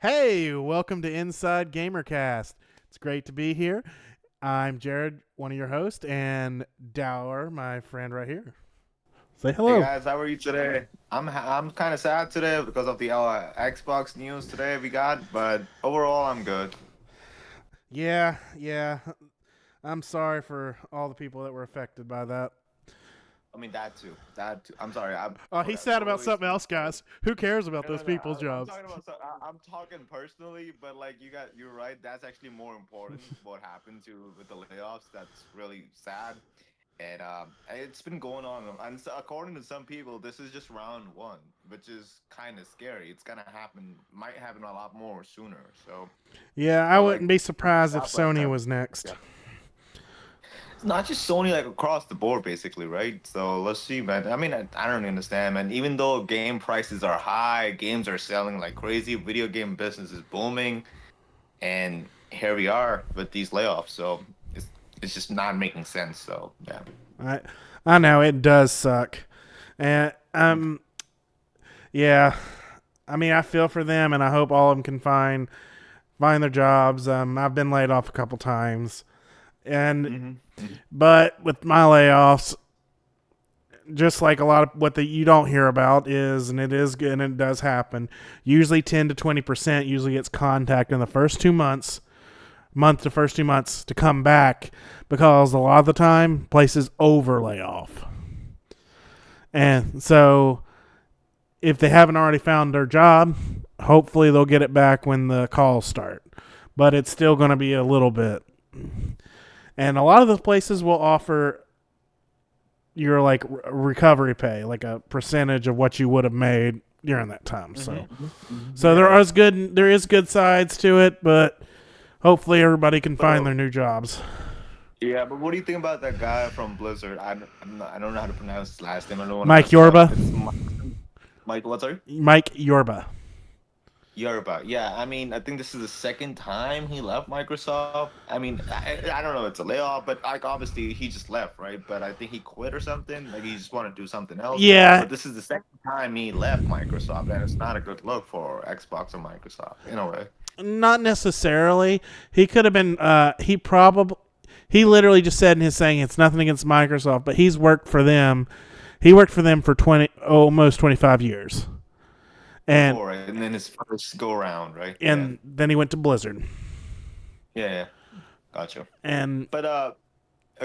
Hey, welcome to Inside Gamercast. It's great to be here. I'm Jared, one of your hosts, and Dower, my friend right here. Say Hey hello. guys, how are you today? I'm kind of sad today because of the Xbox news today we got, but overall I'm good. Yeah. I'm sorry for all the people that were affected by that. I mean that too. I'm sorry. Oh, he's sad about Totally something else, sympathetic. guys. Who cares about No, no, those no. people's I'm jobs? talking about. I'm talking personally, but like you're right. That's actually more important. What happened to with the layoffs? That's really sad, and it's been going on. And so, according to some people, this is just round one, which is kind of scary. It's gonna happen. Might happen a lot more sooner. So, Yeah, I like wouldn't be surprised if stop like Sony that. was next. Yeah. It's not just Sony, like across the board, basically, right? So let's see, man. I mean, I don't understand, man. Even though game prices are high, games are selling like crazy, video game business is booming, and here we are with these layoffs. So it's just not making sense. So yeah. I I know it does suck, and yeah. I mean, I feel for them, and I hope all of them can find their jobs. I've been laid off a couple times, and Mm-hmm. but with my layoffs, just like a lot of what you don't hear about is, and it is good, and it does happen. Usually, 10 to 20% usually gets contact in the first 2 months, month to first 2 months to come back, because a lot of the time places over layoff, and so if they haven't already found their job, hopefully they'll get it back when the calls start. But it's still going to be a little bit. And a lot of those places will offer your like recovery pay, like a percentage of what you would have made during that time. So, so Yeah, yeah. there is good sides to it, but hopefully everybody can But find their new jobs. yeah, but what do you think about that guy from Blizzard? I don't know how to pronounce his last name. I don't want to Mike mess it up. Yorba, It's Mike. What's sorry? Mike Yorba. Yoruba, yeah. I mean, I think this is the second time he left Microsoft. I mean, I don't know, it's a layoff, but like obviously he just left, right? But I think he quit or something. Like he just wanted to do something else. Yeah, But this is the second time he left Microsoft, and it's not a good look for Xbox or Microsoft in a way. not necessarily. He could have been. He literally just said in his saying it's nothing against Microsoft, but he's worked for them. He worked for them for 20, almost 25 years, and Before, right? And then his first go around, right? Yeah, then he went to Blizzard, yeah. Gotcha. and But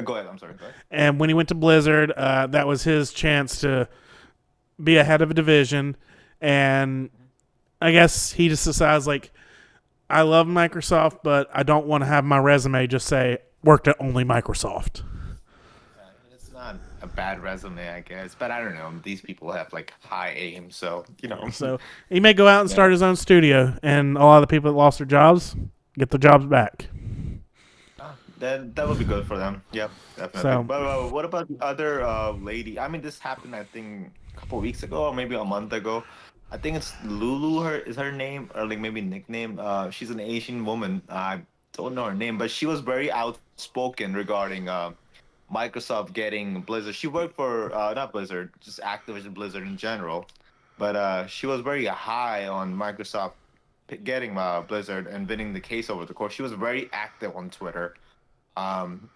go ahead. I'm sorry. Go ahead. and when he went to Blizzard, that was his chance to be ahead of a division, and I guess he just decides like I love Microsoft, but I don't want to have my resume just say worked at only Microsoft. It's not a bad resume, I guess, but I don't know. These people have like high aim, so you know. Yeah, so he may go out and Yeah, start his own studio, and a lot of the people that lost their jobs get their jobs back. that would be good for them. Yep, definitely. So But what about the other lady? I mean, this happened, I think, a couple of weeks ago, or maybe a month ago. I think it's Lulu. Her is her name, or like maybe nickname. She's an Asian woman. I don't know her name, but she was very outspoken regarding Microsoft getting Blizzard. She worked for not Blizzard, just Activision Blizzard in general. But she was very high on Microsoft getting Blizzard and winning the case over the court. She was very active on Twitter. Um,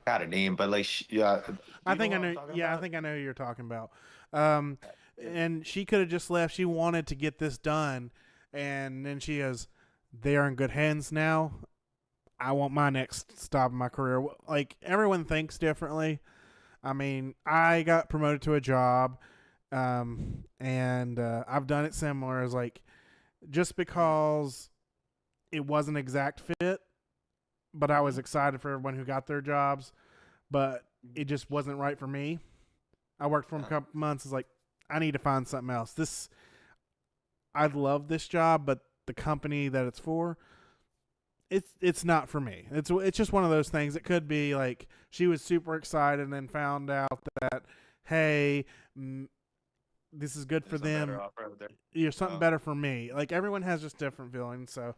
got a name, but like, yeah, do I you know think I what I'm know. talking Yeah, I about? think I know who you're talking about. Um, Yeah. and she could have just left. She wanted to get this done, and then she goes, "They are in good hands now. I want my next stop in my career." Like everyone thinks differently. I mean, I got promoted to a job, and I've done it similar. As like just Mhm. because it wasn't exact fit, but I was Mhm. excited for everyone who got their jobs, but Mhm. it just wasn't right for me. I worked for him a Yeah. couple months. It's like I need to find something else. I love this job, but the company that it's for, it's not for me. It's just one of those things. It could be like she was super excited and then found out that hey, this is good for There's a better them. offer out there. You're something Uh, better for me. Like everyone has just different feelings. So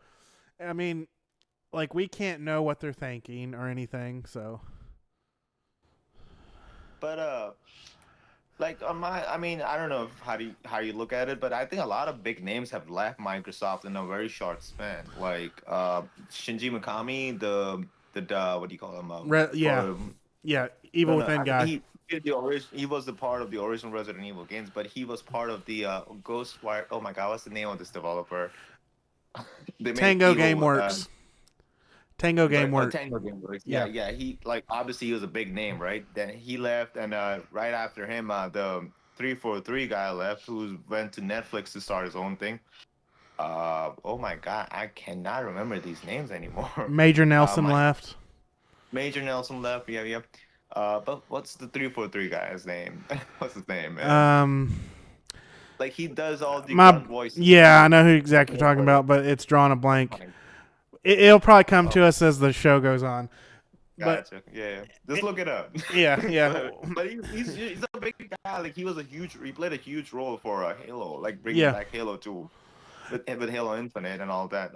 I mean, like we can't know what they're thinking or anything. So but like on my, I mean, I don't know how you look at it, but I think a lot of big names have left Microsoft in a very short span. Like Shinji Mikami, the what do you call him? Yeah, For yeah, no, Evil no, Within I mean guy. he was the part of the original Resident Evil games, but he was part of the Ghostwire. Oh my God, what's the name of this developer? They made Tango Evil. GameWorks. Tango I'm sorry, GameWorks. Tango Gameworks. Yeah, Yeah. yeah. He like obviously he was a big name, right? Then he left, and right after him, the 343 guy left, who went to Netflix to start his own thing. Oh my God, I cannot remember these names anymore. Major Nelson My left. Major Nelson left. Yeah, yeah. But what's the 343 guy's name? What's his name, man? Um, Like he does all the my grunt voices yeah, I for know who exactly you're talking for. about, but it's drawn a Oh blank. my, It'll probably come oh, to us as the show goes on. But gotcha. Yeah, yeah. Just it, look it up. yeah, yeah, But he's a big guy. Like he played a huge role for Halo, like bringing yeah, back Halo 2 with Halo Infinite and all that.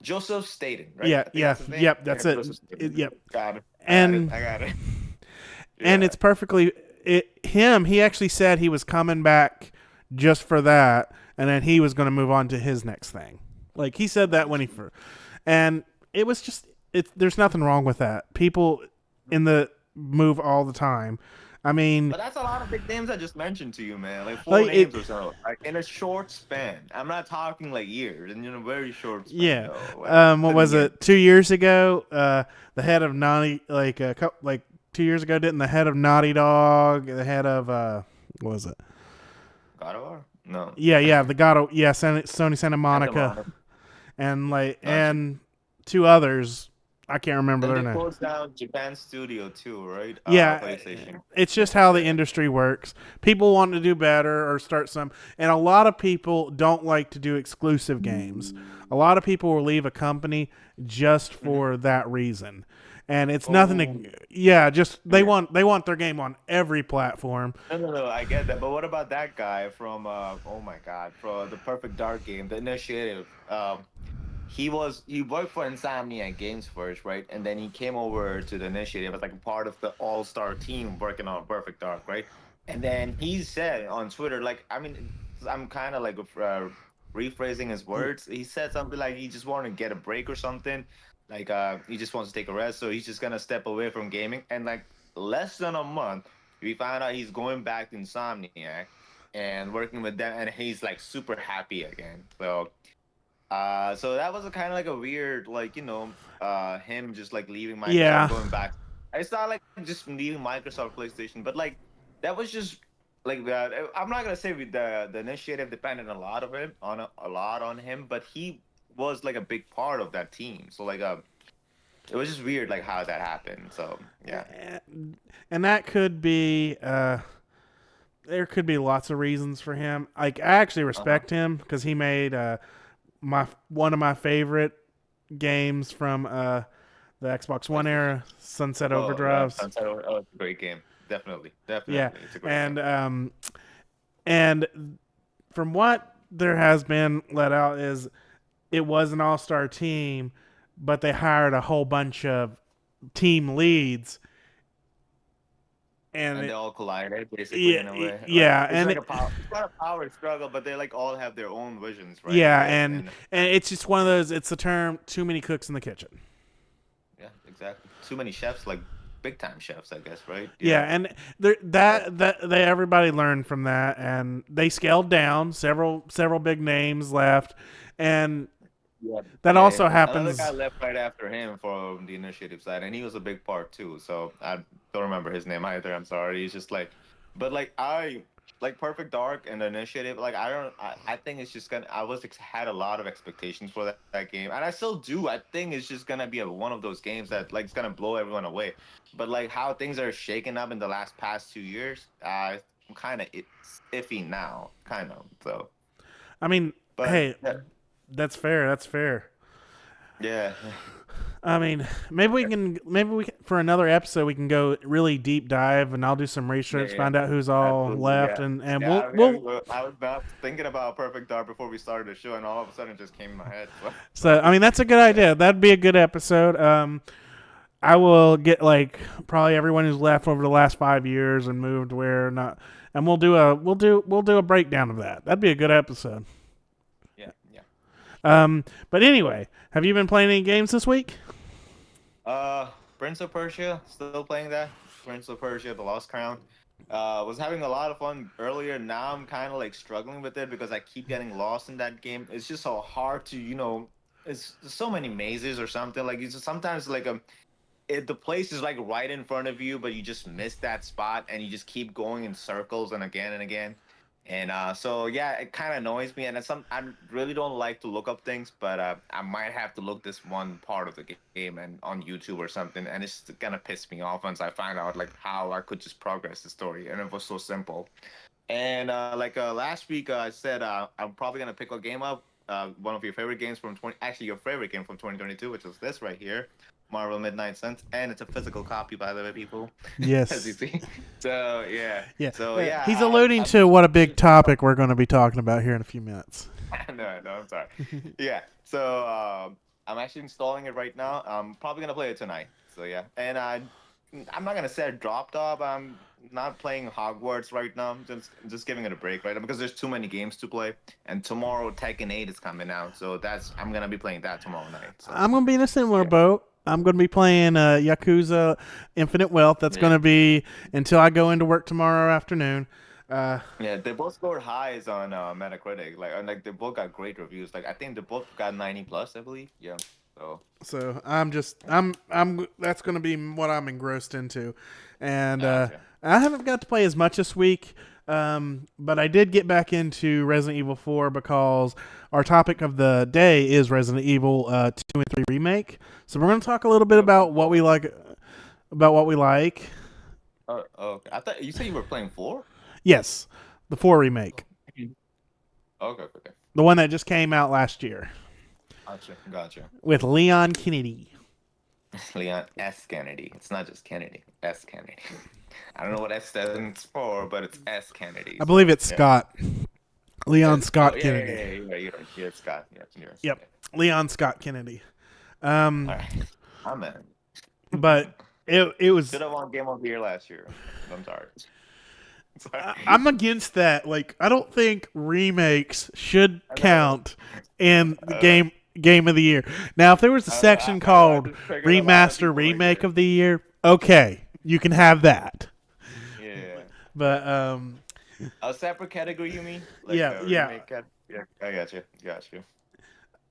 Joseph Staten, right? yeah, I think yeah. that's his name. Yep, Yeah, that's it. Joseph Staten. Yep, Got it. I got it. and I got it. and Yeah. it's perfectly him. He actually said he was coming back just for that, and then he was going to move on to his next thing. Like he said that when he first, and it was just it. There's nothing wrong with that. People in the move all the time. I mean, But that's a lot of big names I just mentioned to you, man. Like four like it. names or so, like in a short span. I'm not talking like years, in a very short span, Yeah. though. Like What within was years. it? 2 years ago, the head of Naughty, like a couple, like 2 years ago, didn't the head of Naughty Dog, the head of what was it? God of War? No. Yeah, yeah, the God of yeah, Sony Santa Santa Monica, Monica. and like Gotcha. and two others. I can't remember Then their they name. closed down Japan Studio too, right? Yeah, PlayStation. it's Yeah, just how the yeah. industry works. People want to do better or start some, and a lot of people don't like to do exclusive games. A lot of people will leave a company just Hmm. for that reason, and it's nothing Oh, to. Yeah, just yeah. they want their game on every platform. No, no, no. I get that, but what about that guy from? Oh my God, from the Perfect Dark game, the Initiative. He worked for Insomniac Games first, right? And then he came over to the Initiative as like a part of the All Star team working on Perfect Dark, right? And then he said on Twitter, like, I mean, I'm kind of like rephrasing his words. He said something like he just wanted to get a break or something, like he just wants to take a rest, so he's just gonna step away from gaming. And like less than a month, we found out he's going back to Insomniac and working with them, and he's like super happy again. So that was a kind of like a weird, like him just like leaving Microsoft, Yeah, going back. It's not like just leaving Microsoft, PlayStation, but like that was just like that. I'm not gonna say the initiative depended a lot on him, but he was like a big part of that team. So like it was just weird like how that happened. So yeah. and that could be. There could be lots of reasons for him. Like I actually Uh huh. respect him because he made my one of my favorite games from the Xbox One PlayStation. era, Sunset Oh yeah, Overdrives. Oh, it's a great game. Definitely, Yeah, definitely, it's a great game. and and from what there has been let out is it was an all-star team, but they hired a whole bunch of team leads, and And they it, all collided basically yeah, in a way. Like yeah, it's and like a power. It's not a power struggle, but they like all have their own visions, right? yeah, And and it's just one of those. It's the term too many cooks in the kitchen. yeah, exactly. Too many chefs, like big time chefs, I guess, right? Yeah, Yeah. and that everybody learned from that, and they scaled down. Several big names left, and Yeah. that Yeah, yeah. also Another guy happens. left right after him for the initiative side, and he was a big part too. So I don't remember his name either. I'm sorry. He's just like, but like I like Perfect Dark and the initiative. Like I don't. I think it's just gonna. Had a lot of expectations for that game, and I still do. I think it's just gonna be one of those games that like it's gonna blow everyone away. But like how things are shaking up in the past 2 years, I'm kind of iffy now, kind of. So, I mean, but hey, yeah, that's fair. That's fair. yeah. I mean, maybe we can, for another episode we can go really deep dive, and I'll do some Yeah, research, yeah, find out who's all absolutely, left, yeah, and yeah. we'll. I was not thinking about Perfect Dark before we started the show, and all of a sudden it just came in my head. So, So I mean, that's a good yeah, idea. That'd be a good episode. I will get like probably everyone who's left over the last 5 years and moved where not, and we'll do a breakdown of that. That'd be a good episode. Yeah, yeah. But anyway, have you been playing any games this week? Prince of Persia, still playing that. Prince of Persia, The Lost Crown. Was having a lot of fun earlier. Now I'm kind of like struggling with it because I keep getting lost in that game. It's just so hard to, it's so many mazes or something. Like it's sometimes like the place is like right in front of you, but you just miss that spot and you just keep going in circles and again and again. And so yeah, it kind of annoys me. And I really don't like to look up things, but I might have to look this one part of the game and on YouTube or something. And it's gonna piss me off once I find out like how I could just progress the story, and it was so simple. And last week, I said I'm probably gonna pick a game up. One of your favorite games from 20, actually your favorite game from 2022, which was this right here, Marvel Midnight Suns, and it's a physical copy, by the way, people, as you Yes. see. So yeah, Yeah. so yeah, He's alluding I'm to just what a big topic we're going to be talking about here in a few minutes. no, no, I'm sorry. Yeah, so I'm actually installing it right now. I'm probably gonna play it tonight. So yeah, and I'm not gonna say I dropped off. I'm not playing Hogwarts right now. I'm just giving it a break right now because there's too many games to play. And tomorrow Tekken 8 is coming out, so that's I'm gonna be playing that tomorrow night. So I'm going to be in a similar yeah, boat. I'm going to be playing Yakuza Infinite Wealth. That's going yeah, to be until I go into work tomorrow afternoon. Uh, yeah. They both scored highs on Metacritic. Like they both got great reviews. Like I think they both got 90 plus, I believe. Yeah. So so I'm that's going to be what I'm engrossed into, and gotcha. I haven't got to play as much this week. But I did get back into Resident Evil 4 because our topic of the day is Resident Evil 2 and 3 remake. So we're going to talk a little bit You were playing about what we four? like, about what we like. Oh, okay. I thought you said you were playing four. Yes, the 4 remake, Mhm. Okay, okay, okay. the one that just came out last year Gotcha, gotcha. with Leon Kennedy. Leon S. Kennedy. It's not just Kennedy. S. Kennedy. I don't know what S stands for, but it's S. Kennedy. I believe So it's yeah. Scott. Leon Oh Scott yeah, yeah, Kennedy. yeah, yeah. You're right. Yeah, Scott. Yeah, yours. Yep, Yeah. Leon Scott Kennedy. All Um, right. I'm in. but it Should was have won Game of the Year last year. I'm sorry. Sorry. I'm against that. Like, I don't think remakes should I know. count in the I know. game of the year. Now, if there was a I know. section I know. I called just triggered a lot of remaster people right remake here. of the year, okay, you can have that. Yeah. But A separate category, you mean? Like yeah, a yeah. remake cat? Yeah, I got you. Got you.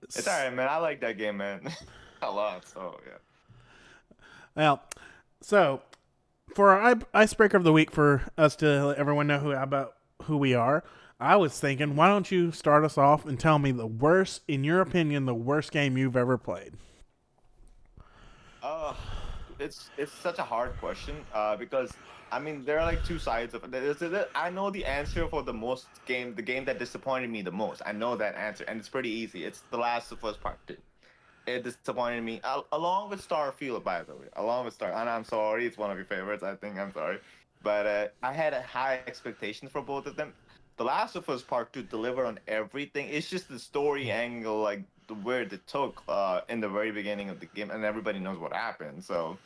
It's all right, man. I like that game, man. A lot. So yeah. Well, so for our icebreaker of the week, for us to let everyone know about who we are, I was thinking, why don't you start us off and tell me the worst, in your opinion, the worst game you've ever played? Uh, it's such a hard question. Because I mean there are like two sides of it. I know the answer for the game that disappointed me the most. I know that answer, and it's pretty easy. It's The Last of Us Part Two. It disappointed me, along with Starfield, by the way. Along with Star, and I'm sorry, it's one of your favorites. I think I'm sorry, but I had a high expectations for both of them. The Last of Us Part Two delivered on everything. It's just the story angle, like the where they took in the very beginning of the game, and everybody knows what happened. So,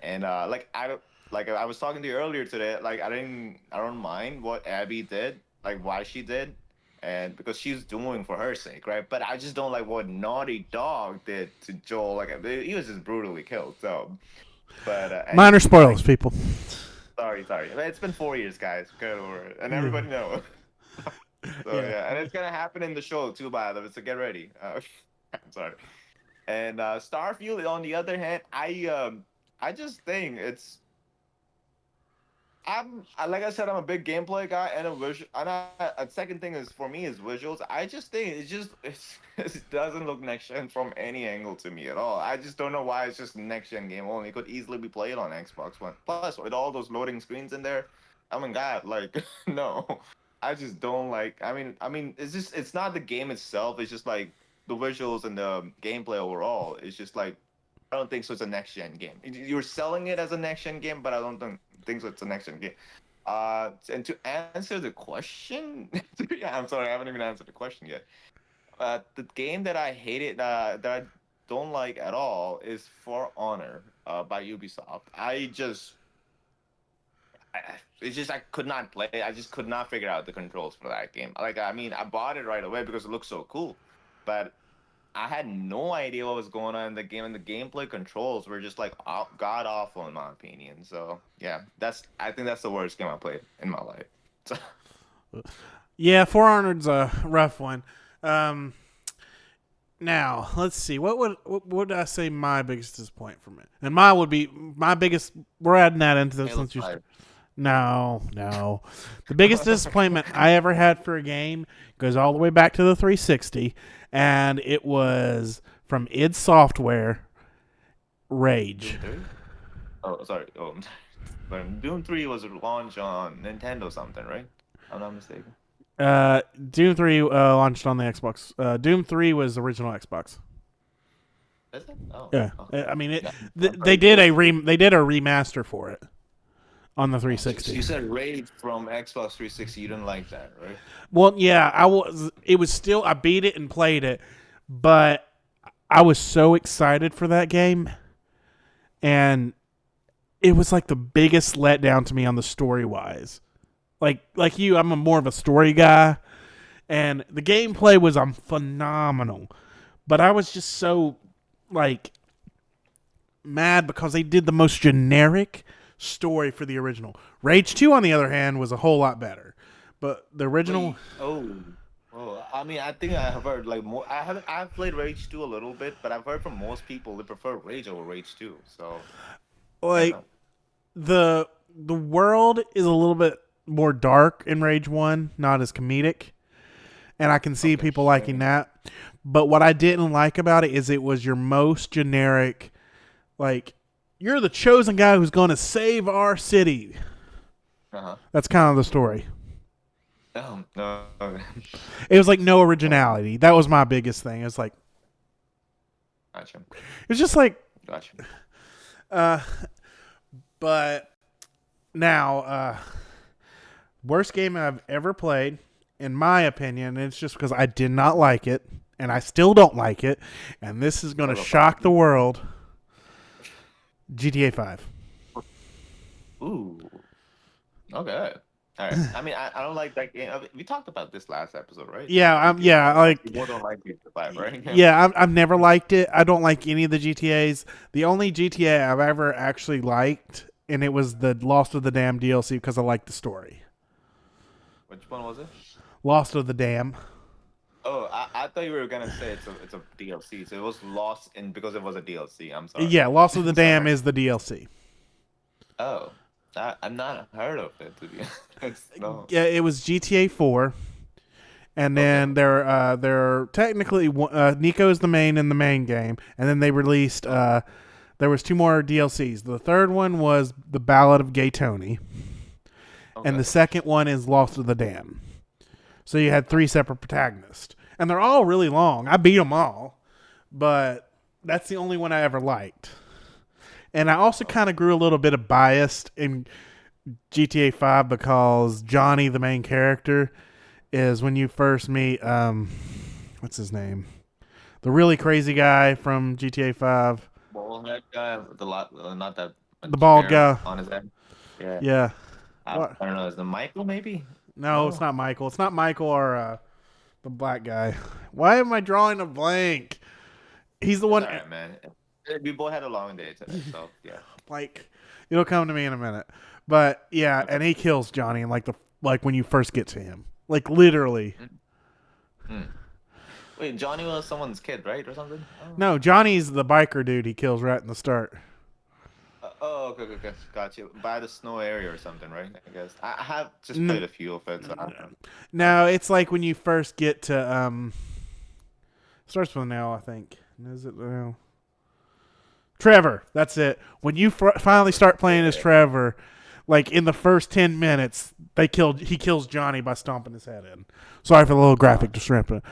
and like I don't like I was talking to you earlier today. Like I don't mind what Abby did, like why she did, and because she's doing for her sake, right? But I just don't like what Naughty Dog did to Joel. Like he was just brutally killed. So, but and Minor like spoilers, people. sorry, it's been 4 years, guys. Get over it, and Yeah. everybody knows. So Yeah. yeah, and it's gonna happen in the show too, by the way. So get ready. I'm sorry. And Starfield, on the other hand, I just think like I said, I'm a big gameplay guy and a visual. And a second thing is for me is visuals. I just think it doesn't look next gen from any angle to me at all. I just don't know why it's just next gen game only. It could easily be played on Xbox One. Plus, with all those loading screens in there, I mean, God, like no, I just don't like. I mean, it's not the game itself. It's just like the visuals and the gameplay overall. It's just like I don't think so. It's a next gen game. You're selling it as a next gen game, but I don't think so. It's a next gen game. And to answer the question, yeah, I'm sorry, I haven't even answered the question yet. The game that I hated, that I don't like at all, is For Honor, by Ubisoft. it's just I could not play. I just could not figure out the controls for that game. Like, I mean, I bought it right away because it looked so cool, but I had no idea what was going on in the game, and the gameplay controls were just like god awful in my opinion. So yeah, I think that's the worst game I played in my life. So, Yeah, For Honored's a rough one. Um, Now let's see. What would I say my biggest disappointment from it? And mine would be my biggest. We're adding that into this Halo since you. 5. No, no. The biggest disappointment I ever had for a game goes all the way back to the 360, and it was from id Software, Rage. Doom 3? Oh, sorry. Oh, I'm sorry. But Doom 3 was launched on Nintendo something, right? I'm not mistaken. Doom 3 launched on the Xbox. Doom 3 was the original Xbox. Is it? Oh, Yeah, okay. I mean Yeah, th- I've they heard did this. they did a remaster for it on the So 360. you said Rage from Xbox 360. You didn't like that, right? Well, yeah, I was. It was still. I beat it and played it, but I was so excited for that game, and it was like the biggest letdown to me on the story wise. Like you, I'm a more of a story guy, and the gameplay was phenomenal, but I was just so like mad because they did the most generic story for the original. Rage 2, on the other hand, was a whole lot better. But the original, Wait. Oh. Oh, I mean, I think I have heard like more. I haven't. I've played Rage 2 a little bit, but I've heard from most people they prefer Rage over Rage 2. So I don't like know. the world is a little bit more dark in Rage 1, not as comedic. And I can see Okay. people liking that. But what I didn't like about it is it was your most generic, like, you're the chosen guy who's going to save our city. Uh huh. That's kind of the story. No. Okay. It was like no Oh, originality. That was my biggest thing. It's like, gotcha. it's just like, Gotcha. uh, but now, worst game I've ever played, in my opinion, and it's just because I did not like it, and I still don't like it, and this is going to Halo 5. shock the world. GTA 5. Ooh. Okay. All right. I mean, I don't like that game. We talked about this last episode, right? GTA Yeah, 5. like You both don't like GTA 5, right? yeah, I've never liked it. I don't like any of the GTA's. The only GTA I've ever actually liked, and it was the Lost of the Dam DLC because I liked the story. Which one was it? Lost of the Dam. Oh, I thought you were gonna say it's a DLC. So it was lost in because it was a DLC. I'm sorry. Yeah, Lost of the Dam Sorry. is the DLC. Oh, I'm not heard of it to be honest. No. Yeah, it was GTA 4, and Okay. then they're technically Nico is the main in the main game, and then they released Okay. there was two more DLCs. The third one was the Ballad of Gay Tony, and Okay. the second one is Lost of the Dam. So you had three separate protagonists, and they're all really long. I beat them all, but that's the only one I ever liked. And I also kind of grew a little bit of biased in GTA 5 because Johnny, the main character, is when you first meet what's his name? The really crazy guy from GTA 5. Bald head guy with the lot, not that The much bald hair guy. on his head. Yeah. Yeah. I, What? I don't know. Is the Michael maybe? No, it's No. not Michael. It's not Michael or the black guy. Why am I drawing a blank? He's the It's one all right, man. We both had a long day today, so yeah. like it'll come to me in a minute. But yeah, Okay. and he kills Johnny in like when you first get to him. Like literally. Mm. Mm. Wait, Johnny was someone's kid, right, or something? Oh. No, Johnny's the biker dude he kills right in the start. Okay. Got you. By the snow area or something, right? I guess I have just played N- a few of it. So I don't know. No, it's like when you first get to starts with an L, I think. Is it L? Trevor. That's it. When you finally Trevor. start playing as Yeah. Trevor, like in the first 10 minutes, he kills Johnny by stomping his head in. Sorry for the little graphic Gotcha.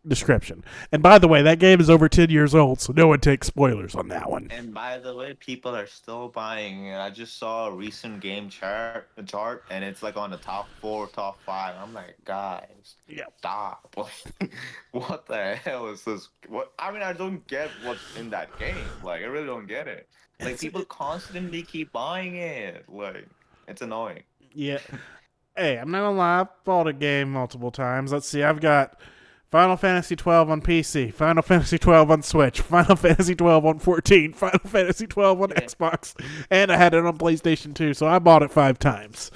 description. And by the way, that game is over 10 years old, so no one takes spoilers on that one. And by the way, people are still buying it. I just saw a recent game chart, and it's like on the top four, top five. I'm like, guys, Yeah. stop! What the hell is this? What? I mean, I don't get what's in that game. Like, I really don't get it. Like, It's people constantly keep buying it. Like. It's annoying. Yeah. Hey, I'm not gonna lie. I've bought a game multiple times. Let's see. I've got Final Fantasy 12 on PC, Final Fantasy 12 on Switch, Final Fantasy 12 on 14, Final Fantasy 12 on Yeah. Xbox, and I had it on PlayStation 2, so I bought it 5 times.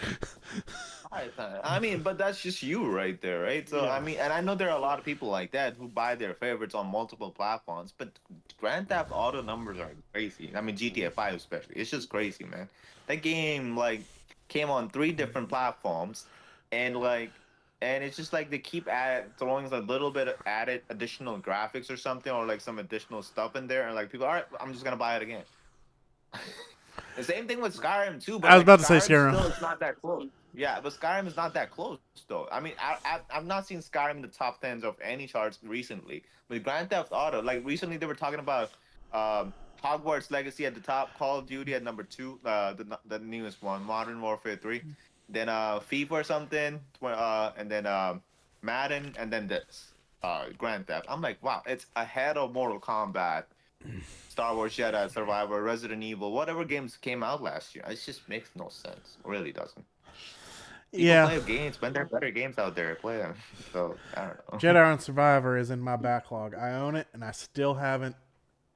I mean, but that's just you right there, right? So I Yeah. mean, and I know there are a lot of people like that who buy their favorites on multiple platforms, but Grand Theft Auto numbers are crazy. I mean, GTA 5 especially. It's just crazy, man. That game like came on three different platforms and it's just like they keep throwing a little bit of added additional graphics or something or like some additional stuff in there and like people, all right, I'm just gonna buy it again. The same thing with Skyrim too, but I was like about to say Skyrim Skyrim. still is not that close. Yeah, but Skyrim is not that close though. I mean, I've not seen Skyrim in the top tens of any charts recently. With Grand Theft Auto, like recently they were talking about Hogwarts Legacy at the top, Call of Duty at number two, the newest one, Modern Warfare 3, then FIFA or something, and then Madden, and then this Grand Theft. I'm like, wow, it's ahead of Mortal Kombat, Star Wars Jedi Survivor, Resident Evil, whatever games came out last year. It just makes no sense. It really doesn't. People Yeah. play games, but there are better games out there. Play them. So I don't know. Jedi on Survivor is in my backlog. I own it, and I still haven't.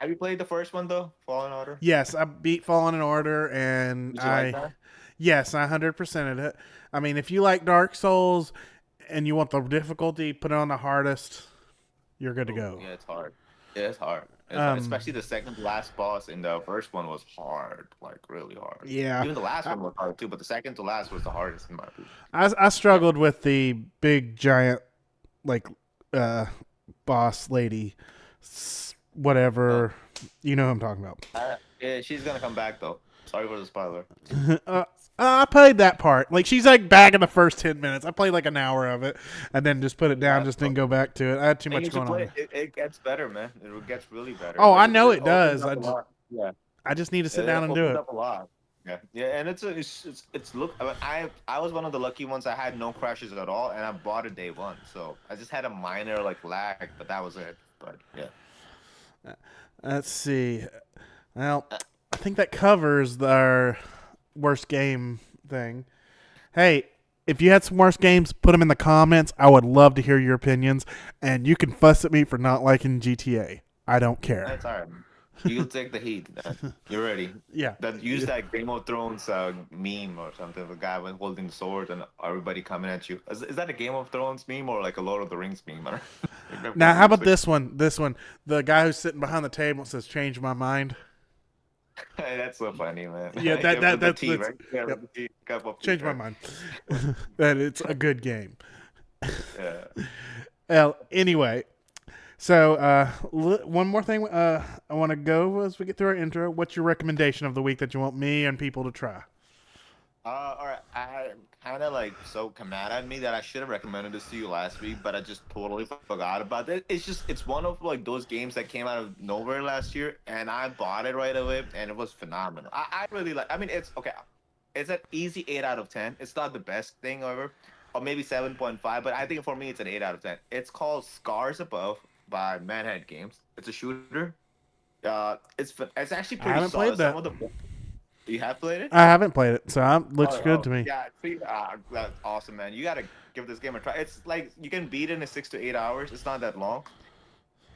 Have you played the first one though, Fallen Order? Yes, I beat Fallen in Order, and Did you like I that? yes, I 100%ed it. I mean, if you like Dark Souls and you want the difficulty, put it on the hardest. You're good to Oh, go. yeah, it's hard. Yeah, it's hard. It's hard. Um, Especially the second to last boss in the first one was hard, like really hard. yeah, Even the last I, one was hard too, but the second to last was the hardest in my opinion. I Yeah. struggled with the big giant like uh, boss lady, Uh, whatever. You know who I'm talking about. yeah, she's gonna come back though. Sorry for the spoiler. uh, I played that part. Like she's like back in the first 10 minutes. I played like an hour of it, and then just put it down. Yeah, Just didn't go back to it. I had too and much you should going play on. it. It gets better, man. It gets really better. Oh, Like I know it it opens does. up a lot. Yeah, I just need to sit it down and do opens it. up a lot. Yeah, yeah, and it's look. I, mean, I was one of the lucky ones. I had no crashes at all, and I bought it day one. So I just had a minor like lag, but that was it. But yeah, Let's see. Well, uh, I think that covers our worst game thing. Hey, if you had some worst games, put them in the comments. I would love to hear your opinions, and you can fuss at me for not liking GTA. I don't care. that's all right. You'll take the heat. You're ready. Yeah. That use that Game of Thrones meme or something. The guy went holding the sword and everybody coming at you. Is that a Game of Thrones meme or like a Lord of the Rings meme? I don't Now, how about confusing. this one? This one, the guy who's sitting behind the table says, "Change my mind." That's so funny, man. Yeah, Yeah, with the tea, that's right? Yeah, yep. with the tea, cup of tea, Change my right? mind. That it's a good game. Yeah. Well, anyway, so one more thing I want to go as we get through our intro. What's your recommendation of the week that you want me and people to try? All right. I kind of like so mad at me that I should have recommended this to you last week, but I just totally forgot about it. It's one of like those games that came out of nowhere last year, and I bought it right away, and it was phenomenal. I really like. I mean, it's okay. It's an easy 8 out of 10. It's not the best thing ever, or maybe 7.5, but I think for me it's an 8 out of 10. It's called Scars Above by Manhead Games. It's a shooter. It's actually I pretty haven't played solid. Some that. of the you have played it. I haven't played it, so it Oh, looks good oh, to me. yeah. See, that's awesome, man. You gotta give this game a try. It's like you can beat it in 6 to 8 hours. It's not that long.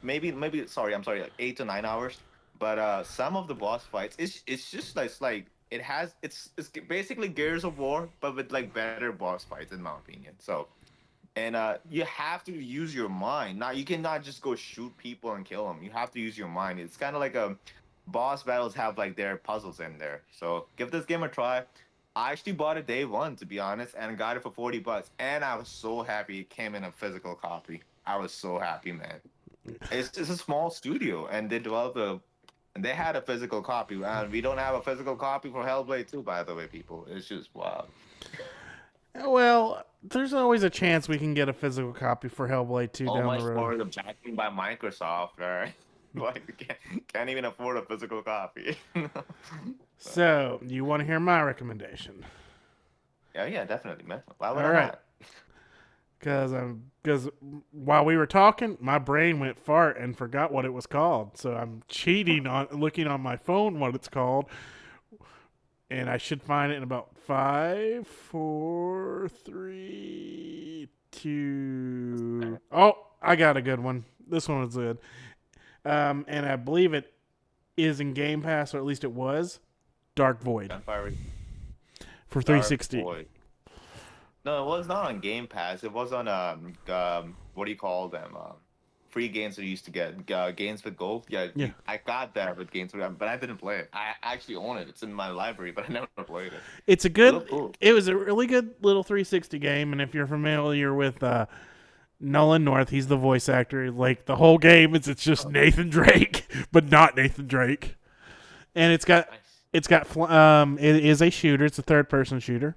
Maybe. Sorry, I'm sorry. Like 8 to 9 hours. But some of the boss fights, it's just like it's basically Gears of War, but with like better boss fights, in my opinion. So and you have to use your mind. Not you cannot just go shoot people and kill them. You have to use your mind. It's kind of like a boss battles have like their puzzles in there. So give this game a try. I actually bought it day one to be honest, and got it for $40. And I was so happy it came in a physical copy. I was so happy, man. It's a small studio, and they developed a. And they had a physical copy, and we don't have a physical copy for Hellblade 2, by the way, people. It's just wow. Well, there's always a chance we can get a physical copy for Hellblade 2 So down the much road. for the backing by Microsoft, right? Like we can't even afford a physical copy. So, you want to hear my recommendation? Yeah, yeah, definitely, man. Why would All I right. not? Because while we were talking, my brain went fart and forgot what it was called. So I'm cheating on looking on my phone what it's called. And I should find it in about 5, 4, 3, 2. Oh, I got a good one. This one was good. And I believe it is in Game Pass, or at least it was. Dark Void Gunfire for Dark 360. Void. No, it was not on Game Pass. It was on what do you call them? Free games that you used to get. Games with Gold. Yeah, Yeah, I got that with Games with Gold, but I didn't play it. I actually own it. It's in my library, but I never played it. it's a It good. looked cool. It was a really good little 360 game, and if you're familiar with Nolan North, he's the voice actor. Like the whole game is it's just Nathan Drake, but not Nathan Drake. And Nice. it is a shooter. It's a third person shooter,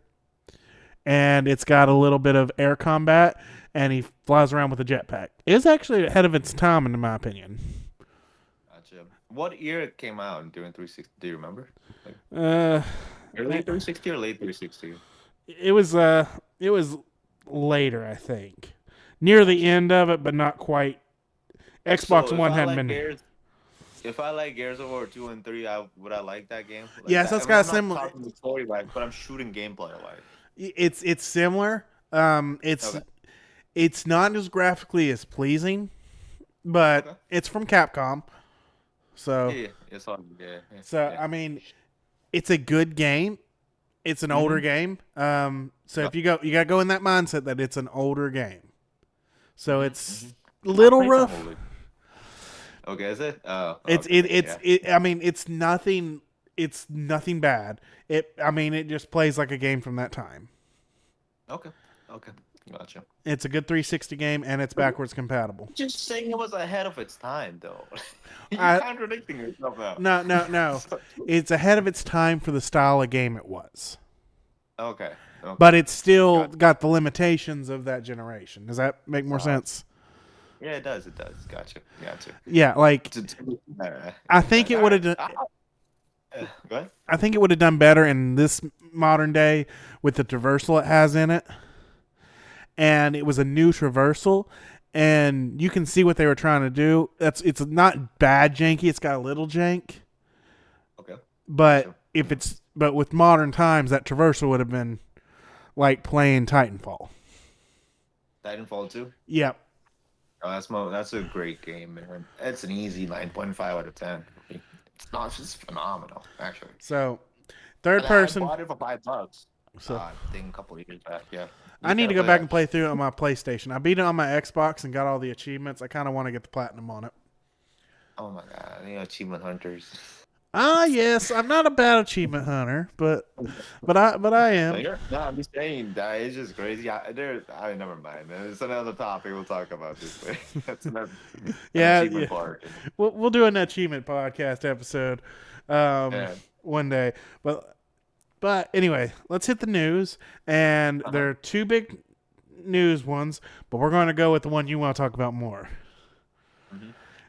and it's got a little bit of air combat, and he flies around with a jetpack. It's actually ahead of its time, in my opinion. Gotcha. What year it came out during 360? Do you remember? Like Uh, early 360 or late 360? it was it was later, I think, near the Gotcha. end of it, but not quite. Xbox So One hadn't been. If I like Gears of War 2 and 3, would I like that game? Like Yes, that? that's I mean, got I'm not similar. talking the story wise, but I'm shooting gameplay wise. It's similar. It's Okay. it's not as graphically as pleasing, but Okay. it's from Capcom. So Yeah, it's on. Yeah, yeah, so yeah. I mean, it's a good game. It's an older Mm-hmm. game. So if you gotta go in that mindset that it's an older game. So Mm-hmm. it's Mm-hmm. a I little played some rough. older. Okay, is it? Oh, It's okay. Yeah. I mean, it's nothing. It's nothing bad. I mean, it just plays like a game from that time. Okay. Okay. Gotcha. It's a good 360 game, and it's backwards compatible. Just saying it was ahead of its time, though. You're I contradicting yourself now. no. It's ahead of its time for the style of game it was, Okay. Okay. but it's still Gotcha. got the limitations of that generation. Does that make more Uh, sense? yeah, it does. It does. Gotcha. Gotcha. Yeah, like I think it All would right. have. Go ahead. I think it would have done better in this modern day with the traversal it has in it, and it was a new traversal, and you can see what they were trying to do. It's not bad janky. It's got a little jank, Okay. but Gotcha. but with modern times, that traversal would have been like playing Titanfall. Titanfall 2. Yep. Oh, that's a great game, man. It's an easy 9.5 out of 10. It's not just phenomenal, actually. So third And I person. bought it for $5. So I think a couple of years back. Yeah. I You need gotta to go play back that. and play through it on my PlayStation. I beat it on my Xbox and got all the achievements. I kind of want to get the platinum on it. Oh my god, achievement hunters. Ah, yes, I'm not a bad achievement hunter, but I am. No, I'm just saying that it's just crazy. Never mind. It's another topic we'll talk about this way. That's another an Yeah, achievement yeah. part. We'll do an achievement podcast episode Yeah. one day. But anyway, let's hit the news. And Uh-huh. there are two big news ones, but we're going to go with the one you want to talk about more.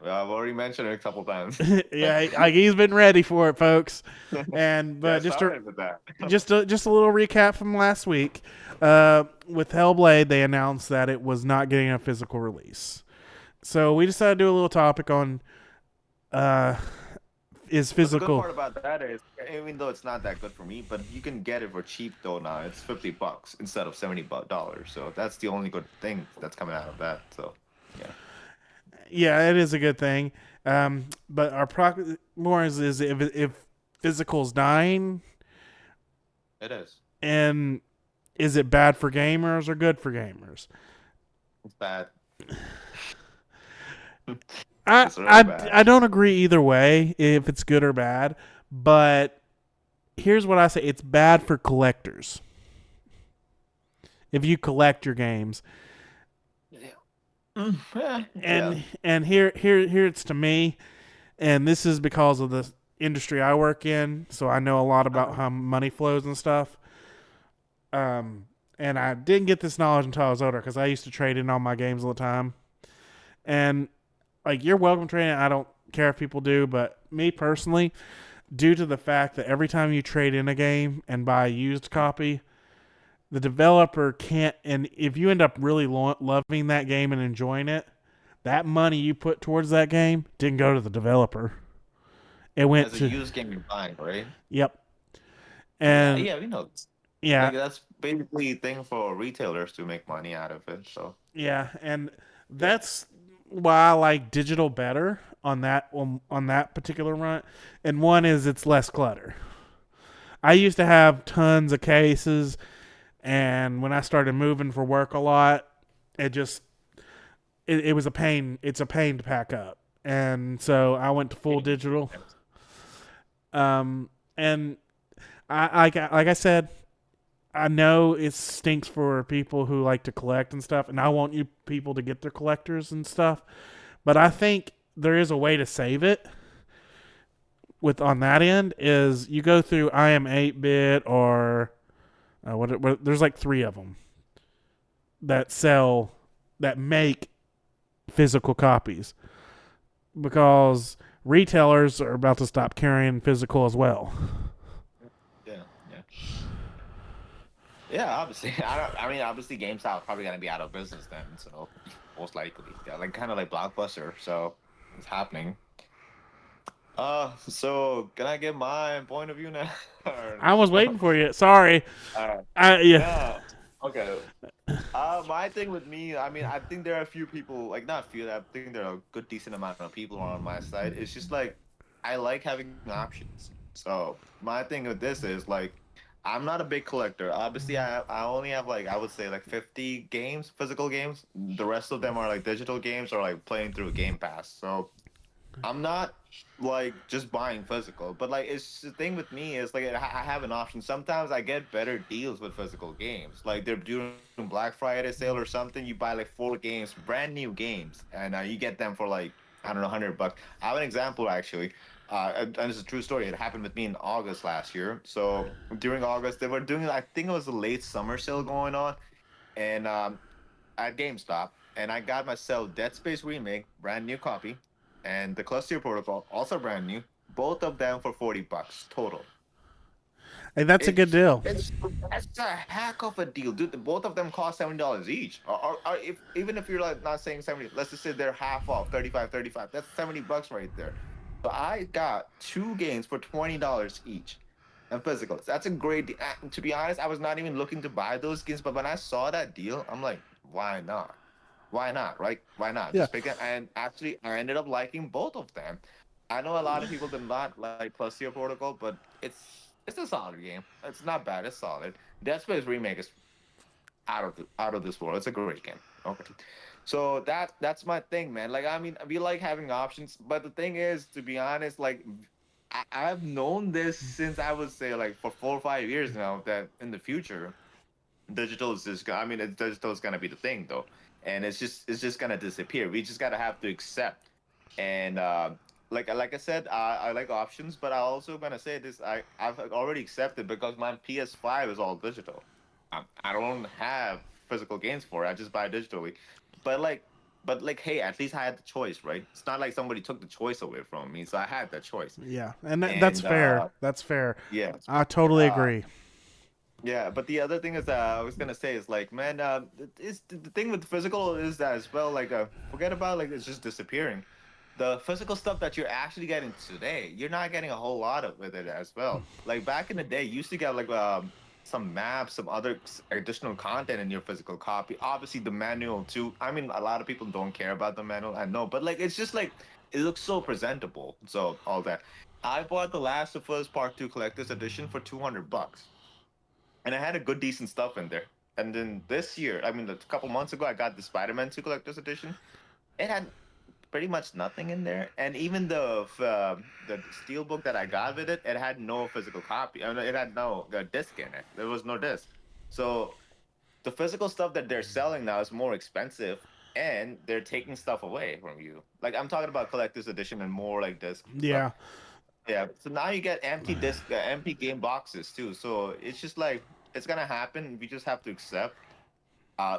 Well, I've already mentioned it a couple times. Yeah, he's been ready for it, folks. And Yeah, but started with that. just a little recap from last week. With Hellblade, they announced that it was not getting a physical release. So we decided to do a little topic on is But the good physical. part about that is, even though it's not that good for me, but you can get it for cheap though now. It's $50 instead of $70. So that's the only good thing that's coming out of that. So yeah. Yeah, it is a good thing. But our more is if physical's dying, It is. and is it bad for gamers or good for gamers? It's bad. I It's really I, bad. I don't agree either way if it's good or bad, but here's what I say: it's bad for collectors. If you collect your games, Yeah. and here it's to me, and this is because of the industry I work in, so I know a lot about how money flows and stuff. And I didn't get this knowledge until I was older because I used to trade in all my games all the time. And like, you're welcome to trade in. I don't care if people do, but me personally, due to the fact that every time you trade in a game and buy a used copy, the developer can't. And if you end up really loving that game and enjoying it, that money you put towards that game didn't go to the developer. It went As a to used game you're buying, right? yep. Yeah, And yeah, we know. yeah, Like that's basically a thing for retailers to make money out of it. So yeah, and yeah, that's why I like digital better on that particular run. And one is it's less clutter. I used to have tons of cases, and when I started moving for work a lot, it just it was a pain. It's a pain to pack up, and so I went to full digital. Um, and like I said, I know it stinks for people who like to collect and stuff, and I want you people to get their collectors and stuff. But I think there is a way to save it with on that end. Is you go through I am 8-bit or there's like three of them that sell that make physical copies because retailers are about to stop carrying physical as well. yeah, yeah. Yeah, obviously. I don't. I mean, obviously, GameStop is probably gonna be out of business then. So most likely, yeah, like kind of like Blockbuster. So it's happening. So can I get my point of view now? Or I was no? waiting for you. Sorry. Uh, Yeah. no. Okay. My thing with me, I mean, I think there are a few people, like not a few, I think there are a good decent amount of people on my side. It's just like I like having options. So my thing with this is like I'm not a big collector. Obviously, I only have like I would say like 50 games, physical games. The rest of them are like digital games or like playing through Game Pass. So I'm not like just buying physical, but like it's the thing with me is like I have an option. Sometimes I get better deals with physical games. Like they're doing Black Friday sale or something. You buy like 4 games, brand new games, and you get them for like I don't know $100. I have an example actually. And it's a true story. It happened with me in August last year. So during August, they were doing, I think it was a late summer sale going on, and at GameStop, and I got myself Dead Space Remake, brand new copy, and the Cluster Protocol, also brand new. Both of them for $40 total. Hey, that's a good It's deal. it's that's a heck of a deal, dude. Both of them cost $70 each. Or if even if you're like not saying 70, let's just say they're half off, 35. That's $70 right there. So I got 2 games for $20 each. And physicals. That's a great deal. To be honest, I was not even looking to buy those games, but when I saw that deal, I'm like, why not? Why not? Right? Why not? Yeah. Just pick it. And actually, I ended up liking both of them. I know a lot of people did not like Plus Tier Protocol, but it's a solid game. It's not bad. It's solid. Dead Space Remake is out of this world. It's a great game. Okay, so that's my thing, man. Like I mean, we like having options, but the thing is, to be honest, like I've known this since I would say like for 4 or 5 years now that in the future digital is just I mean digital is gonna be the thing though, and it's just gonna disappear. We just gotta have to accept. And like I said, I like options, but I also gonna say this: I've already accepted because my PS5 is all digital. I don't have physical games for it. I just buy digitally. But like, but hey, at least I had the choice, right? It's not like somebody took the choice away from me, so I had that choice. Yeah, and that's And fair. That's fair. yeah, I totally uh, agree. yeah, but the other thing is I was gonna say is like, man, it's the thing with physical is that as well. Like, forget about like it's just disappearing. The physical stuff that you're actually getting today, you're not getting a whole lot of with it as well. Like back in the day, you used to get like some maps, some other additional content in your physical copy. Obviously, the manual too. I mean, a lot of people don't care about the manual. I know, but like it's just like it looks so presentable. So all that. I bought the Last of Us Part Two Collector's Edition for $200 and it had a good decent stuff in there. And then this year, I mean, a couple months ago, I got the Spider-Man 2 collector's edition. It had pretty much nothing in there, and even the steel book that I got with it, it had no physical copy. I mean, it had no disc in it. There was no disc. So the physical stuff that they're selling now is more expensive, and they're taking stuff away from you. Like I'm talking about collector's edition and more like disc stuff. Yeah. Yeah. So now you get empty disc, empty game boxes too. So it's just like it's gonna happen. We just have to accept.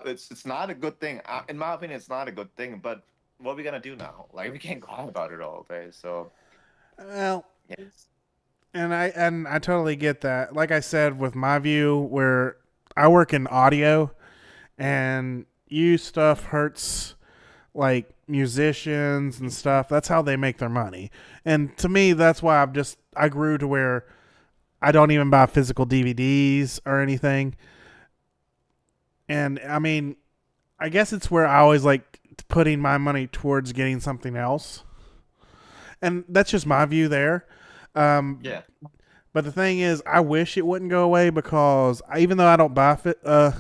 It's not a good thing. In my opinion, it's not a good thing. But what are we gonna do now? Like we can't go on about it all day. So Well, yes. and I totally get that. Like I said, with my view, where I work in audio, Yeah. and used stuff hurts like musicians and stuff. That's how they make their money. And to me, that's why I grew to where I don't even buy physical DVDs or anything. And I mean, I guess it's where I always like putting my money towards getting something else. And that's just my view there. Um, Yeah. but the thing is, I wish it wouldn't go away because even though I don't buy,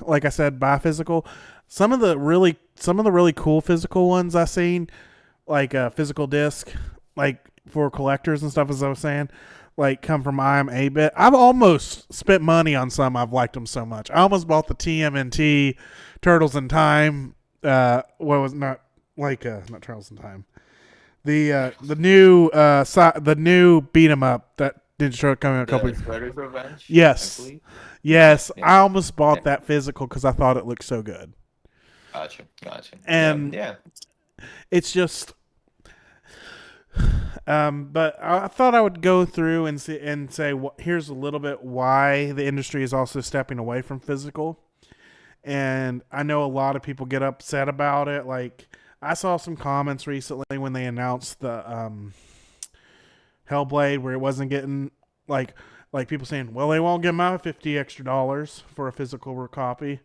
like I said, buy physical, some of the really cool physical ones I've seen, like a physical disc, like for collectors and stuff, as I was saying, like come from I am a bit. I've almost spent money on some. I've liked them so much. I almost bought the TMNT Turtles in Time. What was not like not Turtles in Time. The new beat 'em up that Ninja Turtle coming out a couple. The Shredder's Revenge, I Yes, believe. Yeah, yes. yeah, I almost yeah. bought that physical because I thought it looked so good, Gotcha, gotcha. Yeah, and yeah. it's just. But I thought I would go through and see and say, here's a little bit why the industry is also stepping away from physical. And I know a lot of people get upset about it. Like I saw some comments recently when they announced the Hellblade, where it wasn't getting like people saying, well, they won't give my $50 extra for a physical copy,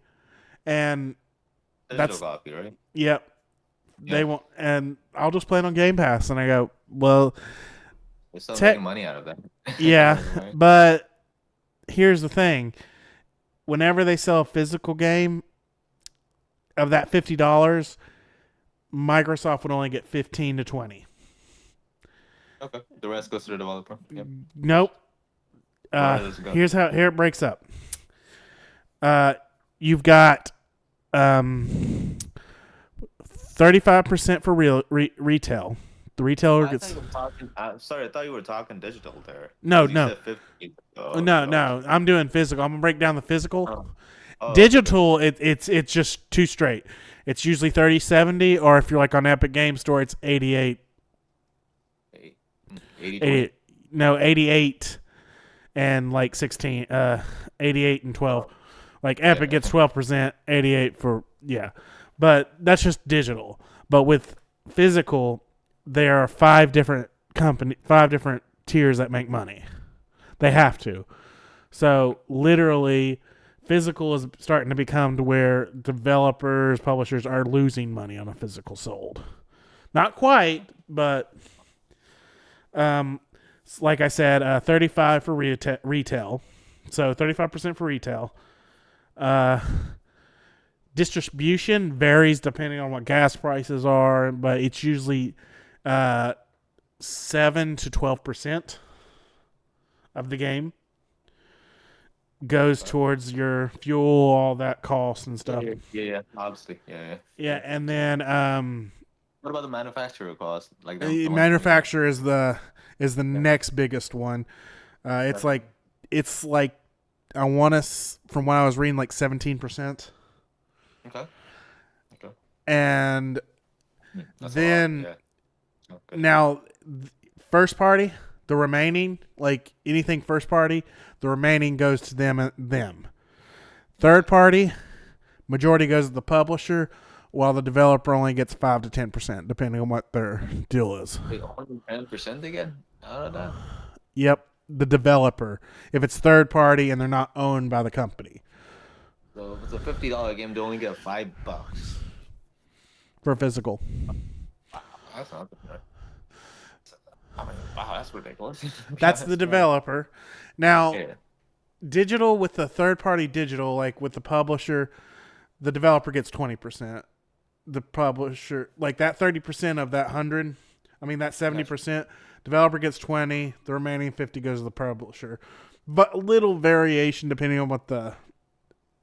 and Digital that's copy, right? yep. Yeah. They won't, and I'll just play it on Game Pass. And I go, well, We're still tech, making money out of that. yeah, Right? but here's the thing: whenever they sell a physical game of that $50, Microsoft would only get 15 to 20. Okay. The rest goes to the developer. Yep. Nope. Where does it go? Here it breaks up. Uh, you've got 35% for retail. The retailer I thought gets you were talking. Sorry, I thought you were talking digital there no, because you no, said 50. no, Oh, no. I'm doing physical. I'm gonna break down the physical. oh, oh, okay. Digital, it's just two straight. It's usually 30/70, or if you're like on Epic Game Store, it's 88. 80, 20. 80 no, 88 and like 16. 88 and 12. Oh, Like yeah. Epic gets 12%, 88 for yeah. But that's just digital. But with physical, there are five different tiers that make money. They have to. So literally, physical is starting to become to where developers, publishers are losing money on a physical sold. Not quite, but um, like I said, 35 for retail. So 35% for retail. Uh, Distribution varies depending on what gas prices are, but it's usually uh, 7 to 12% of the game goes towards your fuel, all that cost and Yeah, stuff. yeah, yeah, yeah. Obviously, yeah, yeah, Yeah, yeah. and then What about the manufacturer cost? Like the ones coming out. manufacturer is the Yeah. next biggest one. It's Okay. like I want to from what I was reading like 17%, Okay. Okay. and That's a lot. then Yeah. Okay. now first party, the remaining like anything first party, the remaining goes to them. Third party, majority goes to the publisher, while the developer only gets 5 to 10%, depending on what their deal is. Wait, only 10% again out of that? Yep, the developer. If it's third party and they're not owned by the company So if it's a $50 game, they only get $5. for physical. Wow, that's not right. I mean, wow, that's ridiculous. To be That's the honest, right? developer. Now, Yeah. digital with the third party digital, like with the publisher, the developer gets 20%. The publisher, like that 30% of that 100, I mean that Gotcha. 70%, developer gets 20, the remaining 50 goes to the publisher. But little variation depending on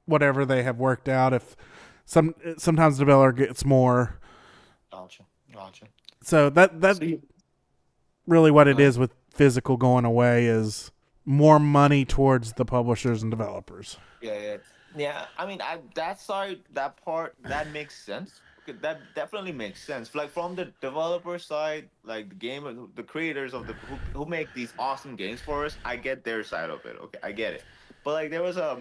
whatever they have worked out. If sometimes the developer gets more. Gotcha. Gotcha. So that See, really what it uh, is with physical going away is more money towards the publishers and developers. yeah, yeah, yeah. I mean, that side, that part, that makes sense. Okay, that definitely makes sense. Like from the developer side, like the creators of who make these awesome games for us, I get their side of it. Okay, I get it. But like there was I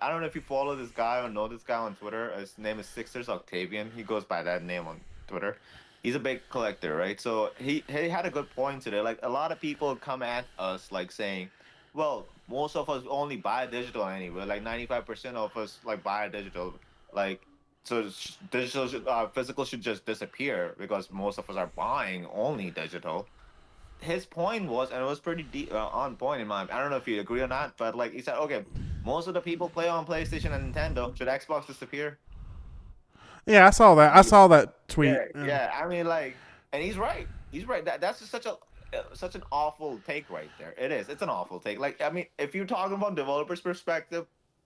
don't know if you follow this guy or know this guy on Twitter. His name is Sixers Octavian. He goes by that name on Twitter. He's a big collector, right? So he had a good point today. Like a lot of people come at us like saying, Well, most of us only buy digital anyway. Like 95% of us like buy digital. Like so, digital physical should just disappear because most of us are buying only digital. His point was, and it was pretty on point in my. I don't know if you agree or not, but like he said, okay, most of the people play on PlayStation and Nintendo. Should Xbox disappear? Yeah, I saw that. I saw that tweet. Yeah, yeah. I mean, like, and he's right. He's right. That's just such an awful take right there. It is. It's an awful take. Like, I mean, if you're talking about developers' perspective,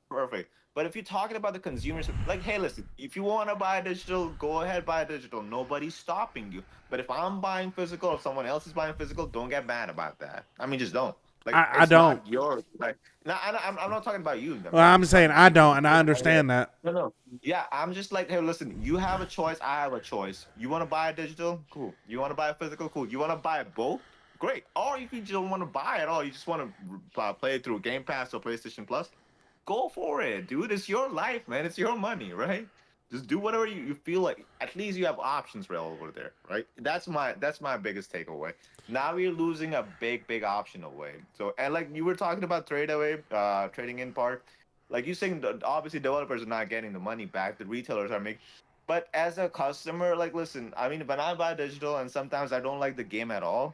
perfect. But if you're talking about the consumers, like, hey, listen, if you want to buy digital, go ahead buy digital. Nobody's stopping you. But if I'm buying physical, if someone else is buying physical, don't get mad about that. I mean, just don't. Like, I it's don't. not yours. Like, no, I'm not talking about you. Well, I'm I'm saying talking to I people. don't, and I understand that. No, no. Yeah, I'm just like, hey, listen, you have a choice. I have a choice. You want to buy a digital? Cool. You want to buy a physical? Cool. You want to buy both? Great. Or if you just don't want to buy it all, you just want to play it through Game Pass or PlayStation Plus, go for it, dude. It's your life, man. It's your money, right? Just do whatever you feel like. At least you have options right over there, right? That's my biggest takeaway. Now we're losing a big option away. So and like you were talking about trade away, trading in part, like you saying, obviously developers are not getting the money back. The retailers are making. But as a customer, like, listen, I mean, when I buy digital and sometimes I don't like the game at all,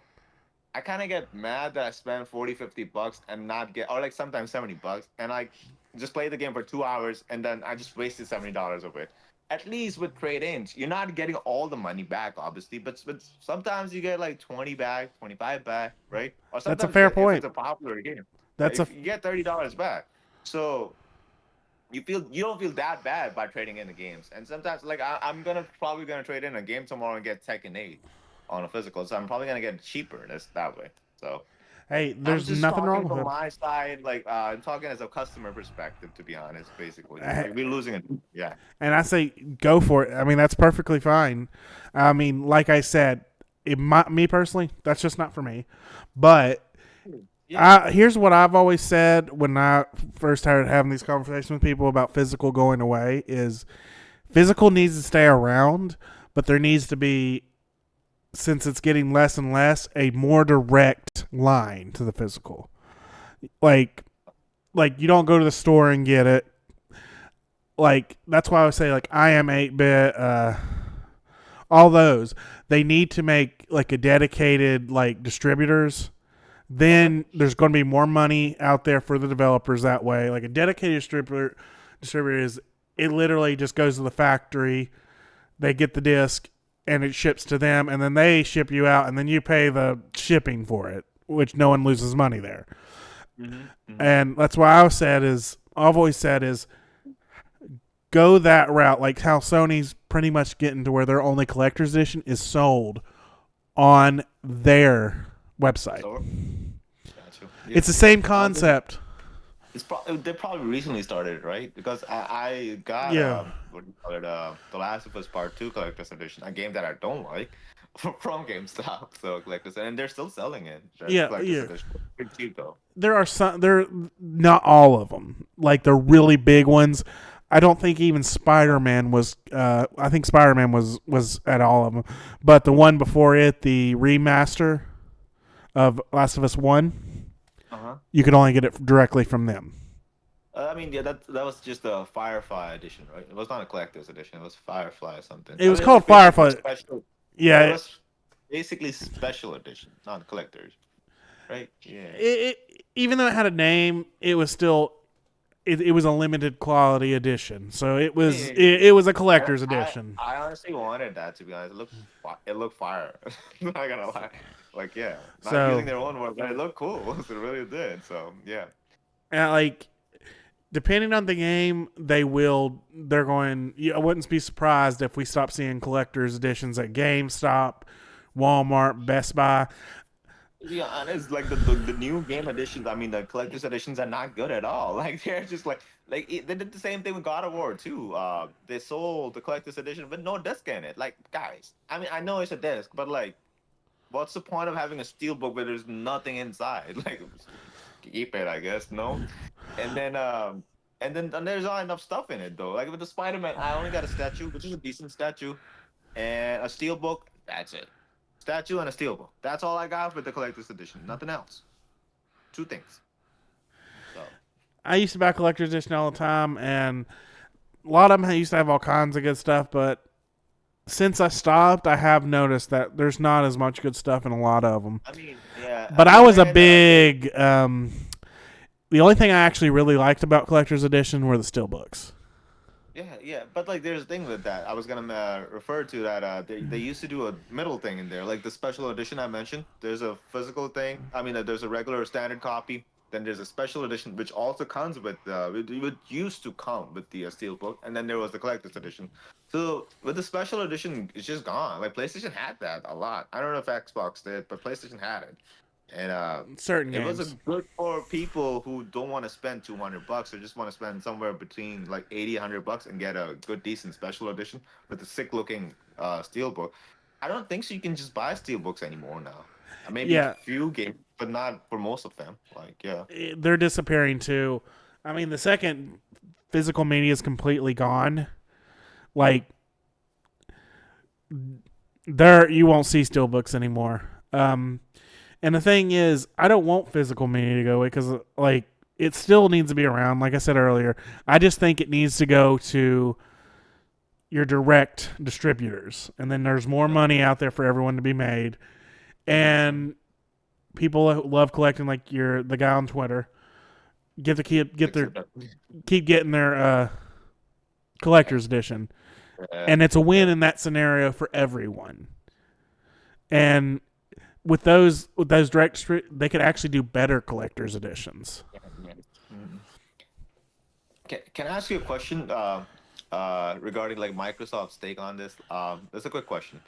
I kind of get mad that I spend 40, $50 and not get, or like sometimes $70, and I just play the game for 2 hours and then I just wasted $70 of it. At least with trade-ins, you're not getting all the money back, obviously, but sometimes you get like 20 back, 25 back, right? Or That's a sometimes fair if point. it's a popular game, That's a if you get $30 back. So you don't feel that bad by trading in the games. And sometimes like I'm gonna probably gonna trade in a game tomorrow and get Tekken 8 on a physical. So I'm probably gonna get it cheaper that way. So hey. I'm There's just nothing talking wrong with from it. my side, like I'm talking as a customer perspective, to be honest, basically. Eh, We're losing it. Yeah. And I say go for it. I mean, that's perfectly fine. I mean, like I said, me personally, that's just not for me. But Yeah. here's what I've always said when I first started having these conversations with people about physical going away: is physical needs to stay around, but there needs to be, since it's getting less and less, a more direct line to the physical. Like like you don't go to the store and get it. Like that's why I would say like I am 8-bit, all those, they need to make like a dedicated like distributors. Okay. Then there's going to be more money out there for the developers that way. Like a dedicated distributor is, it literally just goes to the factory, they get the disc, and it ships to them, and then they ship you out, and then you pay the shipping for it, which no one loses money there. Mm-hmm. Mm-hmm. And that's why I've always said is go that route, like how Sony's pretty much getting to where their only collector's edition is sold on their website. So got you. Yeah. It's the same Um, concept. They probably recently started, right? Because I got Yeah. what do you call it, The Last of Us Part 2 Collector's Edition, a game that I don't like, from GameStop. So collector's, and they're still selling it. The Yeah, collector's yeah. edition, pretty cheap though. There are some. There, not all of them. Like the really big ones. I don't think even Spider Man was. I think Spider Man was at all of them, but the one before it, the remaster of Last of Us One, Uh huh. you could only get it directly from them. I mean, yeah, that was just a Firefly edition, right? It was not a collector's edition. It was Firefly or something. It I was mean, it was called basically Firefly. special. Yeah, It was basically special edition, not collector's, right? Yeah. even though it had a name, it was still it was a limited quality edition. So it Yeah, was yeah, yeah. it was a And collector's edition. I honestly wanted that, to be honest. It looked fire. Not gonna lie. Like, yeah, not using So their own word, but it looked cool. It really did. So yeah. like depending on the game, they're going. I wouldn't be surprised if we stop seeing collector's editions at GameStop, Walmart, Best Buy. To be honest, like the new game editions, I mean the collector's editions are not good at all. Like they're just they did the same thing with God of War too. They sold the collector's edition with no disc in it. Like, guys, I mean I know it's a disc, but like what's the point of having a steel book where there's nothing inside? Like, keep it, I guess. No. And then and there's not enough stuff in it though. Like with the Spider-Man, I only got a statue, which is a decent statue, and a steel book. That's it. Statue and a steel book. That's all I got with the collector's edition. Nothing else. Two things. I used to buy collector's edition all the time, and a lot of them used to have all kinds of good stuff. But since I stopped, I have noticed that there's not as much good stuff in a lot of them. I mean, yeah. But On I the was other a hand, there's big. The only thing I actually really liked about collector's edition were the steelbooks. yeah, yeah, but like there's a thing with that. I was gonna refer to that. They used to do a middle thing in there, like the special edition I mentioned. There's a physical thing. I mean, there's a regular standard copy. Then there's a special edition, which also comes with it used to come with the steel book, and then there was the collector's edition. So with the special edition, it's just gone. Like PlayStation had that a lot. I don't know if Xbox did, but PlayStation had it, and Certain it was a games. good for people who don't want to spend $200 or just want to spend somewhere between like 80 $100 and get a good decent special edition with a sick looking steelbook. I don't think so you can just buy steelbooks anymore now. Maybe Yeah, few games, but not for most of them. Like yeah. they're disappearing too. I mean, the second physical media is completely gone, like there you won't see steelbooks anymore. And the thing is, I don't want physical media to go away because like it still needs to be around. Like I said earlier, I just think it needs to go to your direct distributors, and then there's more Yeah. money out there for everyone to be made. Mm-hmm. And people that love collecting, like the guy on Twitter, Except that. keep getting their collector's edition, Yeah. and it's a win Yeah. in that scenario for everyone. And with those direct, they could actually do better collector's editions. Yeah. Yeah. Mhm. Can I ask you a question regarding like Microsoft's take on this? That's a quick question.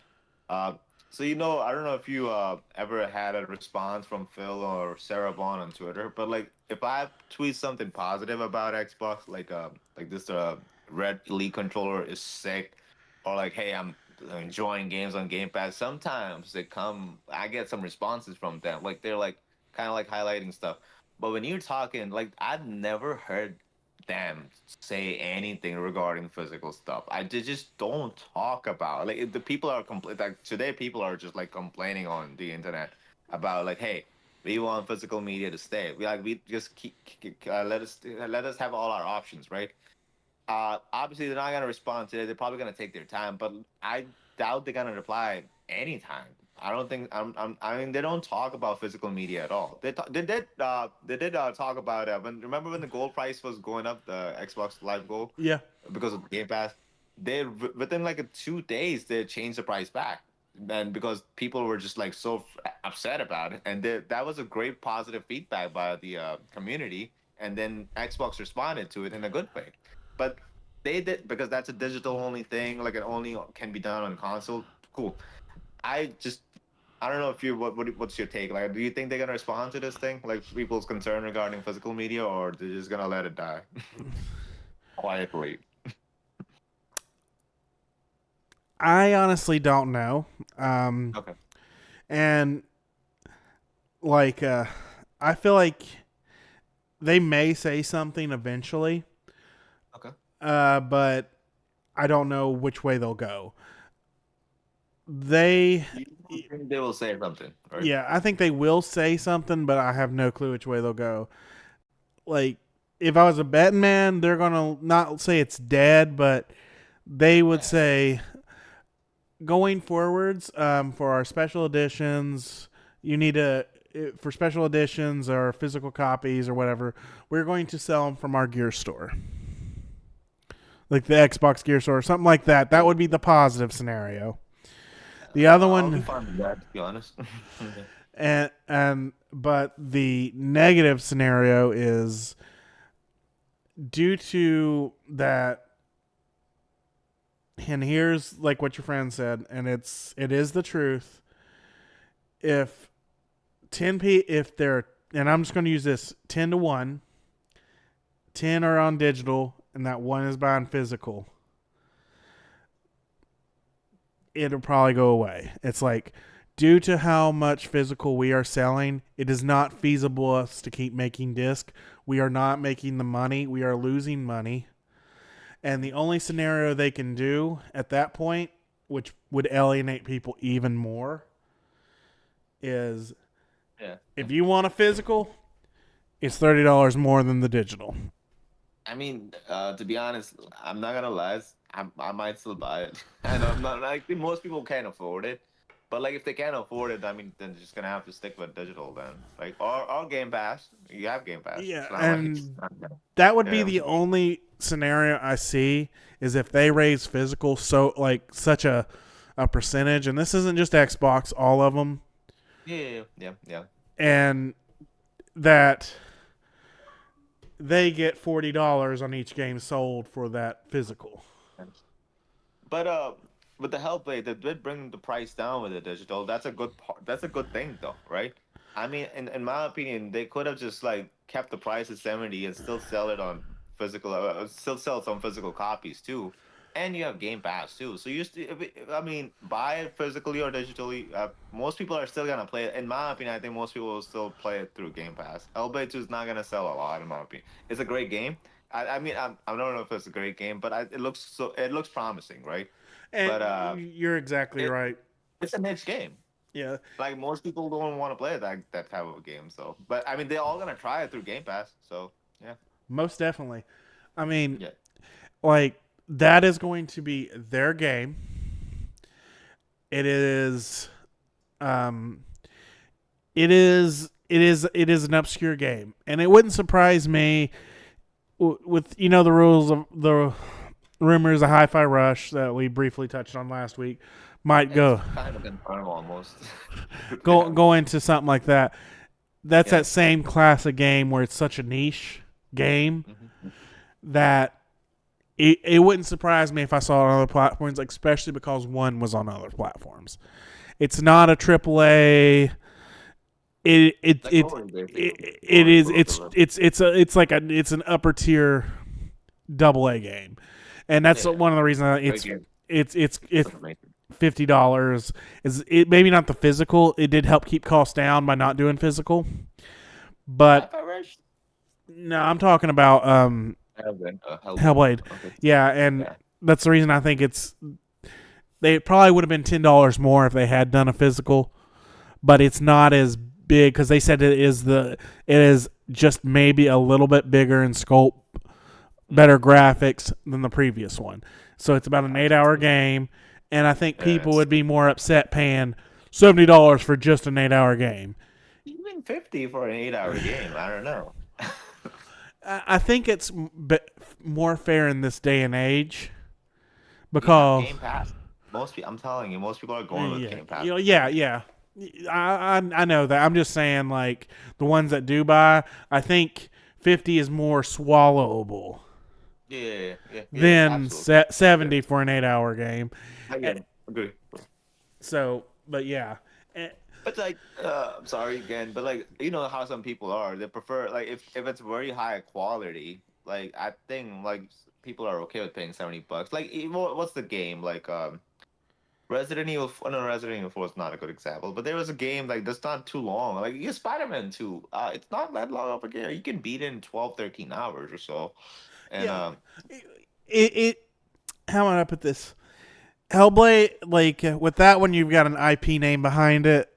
Uh, so I don't know if you ever had a response from Phil or Sarah Vaughn on Twitter, but like if I tweet something positive about Xbox, like this Red Elite controller is sick, or like hey I'm enjoying games on Game Pass. Sometimes I get some responses from them, like they're like kind of like highlighting stuff. But when you're talking, like I've never heard them say anything regarding physical stuff. They just don't talk about like the people are like today people are just like complaining on the internet about like hey we want physical media to stay. We just let us have all our options, right? Obviously they're not gonna respond today. They're probably gonna take their time, but I doubt they're gonna reply anytime. I don't think I mean they don't talk about physical media at all. They did talk about remember when the gold price was going up, the Xbox Live Gold Yeah, because of Game Pass. Within like 2 days they changed the price back, and because people were just like so upset about it, and that was a great positive feedback by the community, and then Xbox responded to it in a good way. But they did because that's a digital only thing, like it only can be done on console. Cool. I just i don't know if you what's your take, like do you think they're gonna respond to this thing, like people's concern regarding physical media, or they're just gonna let it die quietly? I honestly don't know. Um, Okay. and like, I feel like they may say something eventually, Okay. but I don't know which way they'll go. They, You think they will say something, right? yeah, I think they will say something, but I have no clue which way they'll go. Like, if I was a betting man, they're gonna not say it's dead, but they would Yeah. say going forwards, for our special editions, you need to for special editions or physical copies or whatever, we're going to sell them from our gear store, like the Xbox gear store, or something like that. That would be the positive scenario. The other I'll be one, fine with that, to be honest. Okay. and but the negative scenario is due to that. And here's like what your friend said, and it is the truth. If 10 if they're, and I'm just going to use this 10 to 1, 10 are on digital and that one is buying physical, it'll probably go away. It's like, due to how much physical we are selling, it is not feasible us to keep making disc. We are not making the money. We are losing money. And the only scenario they can do at that point, which would alienate people even more, is Yeah. if you want a physical, It's $30 more than the digital. I mean, to be honest, I'm not gonna lie. I might still buy it. I know I'm not like most people can't afford it, but like if they can't afford it, I mean, then they're just gonna have to stick with digital then. Like or Game Pass. You have Game Pass. Yeah, It's not like it's and not, that would be yeah. the only scenario I see is if they raise physical so like such a percentage, and this isn't just Xbox, all of them, Yeah. and that they get $40 on each game sold for that physical. But with the Hellblade, they did bring the price down with the digital. That's a good part. That's a good thing, though, right? I mean, in my opinion, they could have just like kept the price at 70 and still sell it on physical, still sell some physical copies too. And you have Game Pass too. So you, I mean, buy it physically or digitally. Most people are still gonna play it. In my opinion, I think most people will still play it through Game Pass. Hellblade 2 is not gonna sell a lot, in my opinion. It's a great game. I mean, I don't know if it's a great game, but it looks promising, right? And But you're exactly it right. it's a niche game. Yeah, Like most people don't want to play that type of game. So, but I mean, they're all gonna try it through Game Pass. So yeah, most definitely. I mean, yeah, like that is going to be their game. It is um it is an obscure game, and it wouldn't surprise me with the rules of the rumors of Hi-Fi Rush that we briefly touched on last week might it's go kind of infernal almost. To be go honest. go into something like that. That's Yeah. that same class of game where it's such a niche game Hmm. that it wouldn't surprise me if I saw it on other platforms, like, especially because one was on other platforms. It's not a triple A. It it Like it glory, basically. it Glory is for the it's an upper tier double A game, and that's yeah. one of the reasons Great game. it's It's amazing. $50. Is it maybe not the physical? It did help keep costs down by not doing physical, but Hi-Fi Rush. no, I'm talking about Hellblade. Hellblade. Okay. Yeah, and Yeah. that's the reason I think they probably would have been $10 more if they had done a physical, but it's not as big because they said it is just maybe a little bit bigger in scope, better Mm-hmm. graphics than the previous one. So it's about an Gotcha. 8-hour game, and I think people Yes. would be more upset paying $70 for just an 8-hour game. Even 50 for an 8-hour game. I don't know. I think it's more fair in this day and age You have because Game Pass. I'm telling you, most people are going with yeah, Game Pass. yeah. I know that. I'm just saying, like the ones that do buy, I think 50 is more swallowable Yeah, than absolutely. Yeah. 70 for an 8-hour game. Eh, Again, agree. So, but yeah, Eh, But like, I'm sorry again, but like, you know how some people are. They prefer like if it's very high quality. Like I think like people are okay with paying $70. Like, what's the game like? Resident Evil. No, Resident Evil 4 is not a good example, but there was a game like that's not too long. Like, you Spider-Man 2. It's not that long of a game. You can beat it in 12, 13 hours or so. And yeah. It how am I put this? Hellblade, like with that one, you've got an IP name behind it,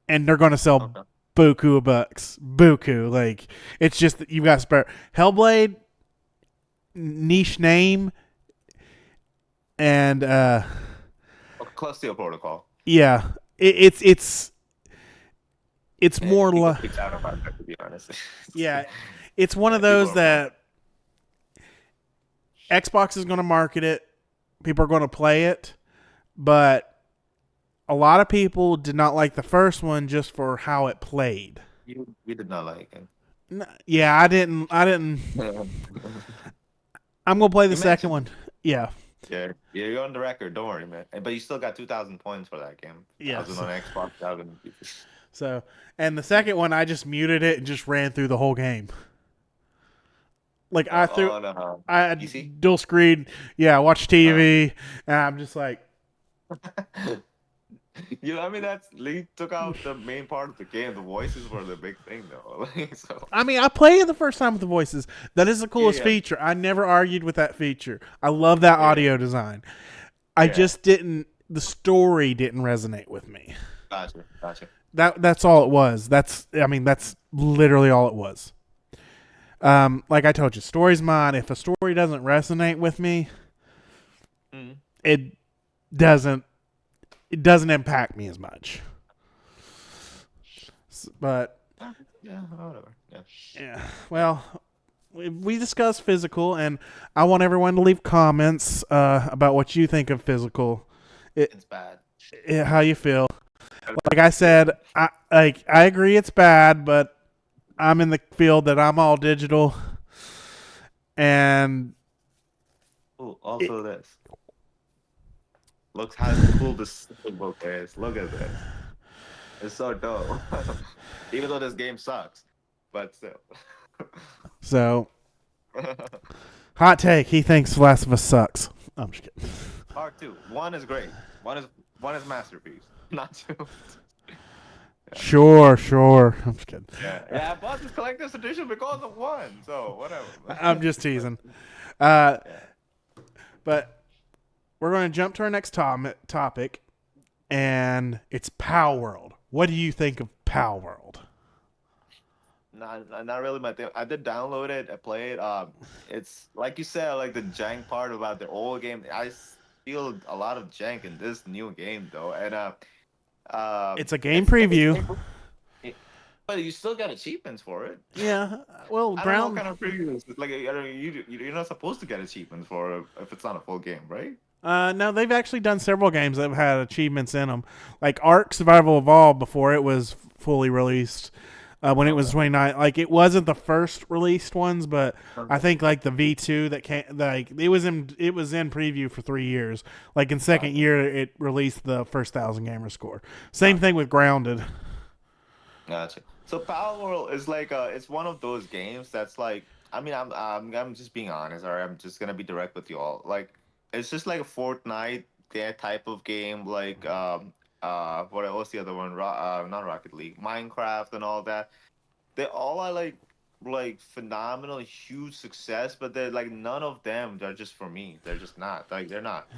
and they're going to sell okay. buku of bucks. Buku, like it's just that you've got spare Hellblade niche name, and Okay, Celestial Protocol. yeah, it's more People like freak out about that, to be honest. yeah, it's one of Yeah, people those are fine. that Xbox is going to market it. People are going to play it, but a lot of people did not like the first one just for how it played. You did not like it. Yeah, I didn't. I'm gonna play the You second mentioned, one. Yeah. yeah, you're on the record. Don't worry, man. But you still got 2,000 points for that game. 1,000 Yes. on Xbox, 1,000 on PC. So, and the second one, I just muted it and just ran through the whole game. Like On I PC. dual screen. Yeah, watch Uh, TV, and I'm just like, I mean, that's Lee took out the main part of the game. The voices were the big thing, though. Like, so I mean, I played it the first time with the voices. That is the coolest yeah, feature. I never argued with that feature. I love that yeah, audio design. I yeah. just didn't. The story didn't resonate with me. Gotcha. That's all it was. That's literally all it was. Like I told you, story's mine. If a story doesn't resonate with me, Mm. it doesn't it doesn't impact me as much. But Ah, yeah, whatever. Yeah, yeah, well, we discussed physical, and I want everyone to leave comments about what you think of physical. it's bad. How you feel. Like I Yeah. said, I agree it's bad, but I'm in the field that I'm all digital, and Oh, it, also this. Looks how cool this book is. Look at this. It's so dope. Even though this game sucks, but still. so hot take. He thinks Last of Us sucks. I'm just kidding. Part two. One is great. One is masterpiece. Not two. Yeah. Sure. I'm just kidding. Yeah. I bought this collector's edition because of one. So I'm whatever. just teasing. Uh, Yeah. but we're going to jump to our next topic, and it's Pow World. What do you think of Pow World? Not really my thing. I did download it. I played it. It's like you said, like the jank part about the old game. Feel a lot of jank in this new game though, and It's a game it's preview. but you still got achievements for it. Yeah. Well, I don't know what ground. kind of preview this is. Like, I don't, you're not supposed to get achievements for it if it's not a full game, right? No, they've actually done several games that have had achievements in them, like Ark Survival Evolved before it was fully released. When it was Okay. 29, like it wasn't the first released ones, but I Okay. think like the V2 that came, like it was in preview for 3 years. Like in second Gotcha. year, it released the first 1,000 gamer score. Same Gotcha. thing with Grounded. Gotcha. So Power World is like it's one of those games that's like I mean I'm just being honest, or I'm just gonna be direct with you all. Like it's just like a Fortnite type of game, like what's the other one? Not Rocket League, Minecraft and all that. They all are like phenomenal, huge success, but they're like none of them. They're just for me. They're just not like they're not.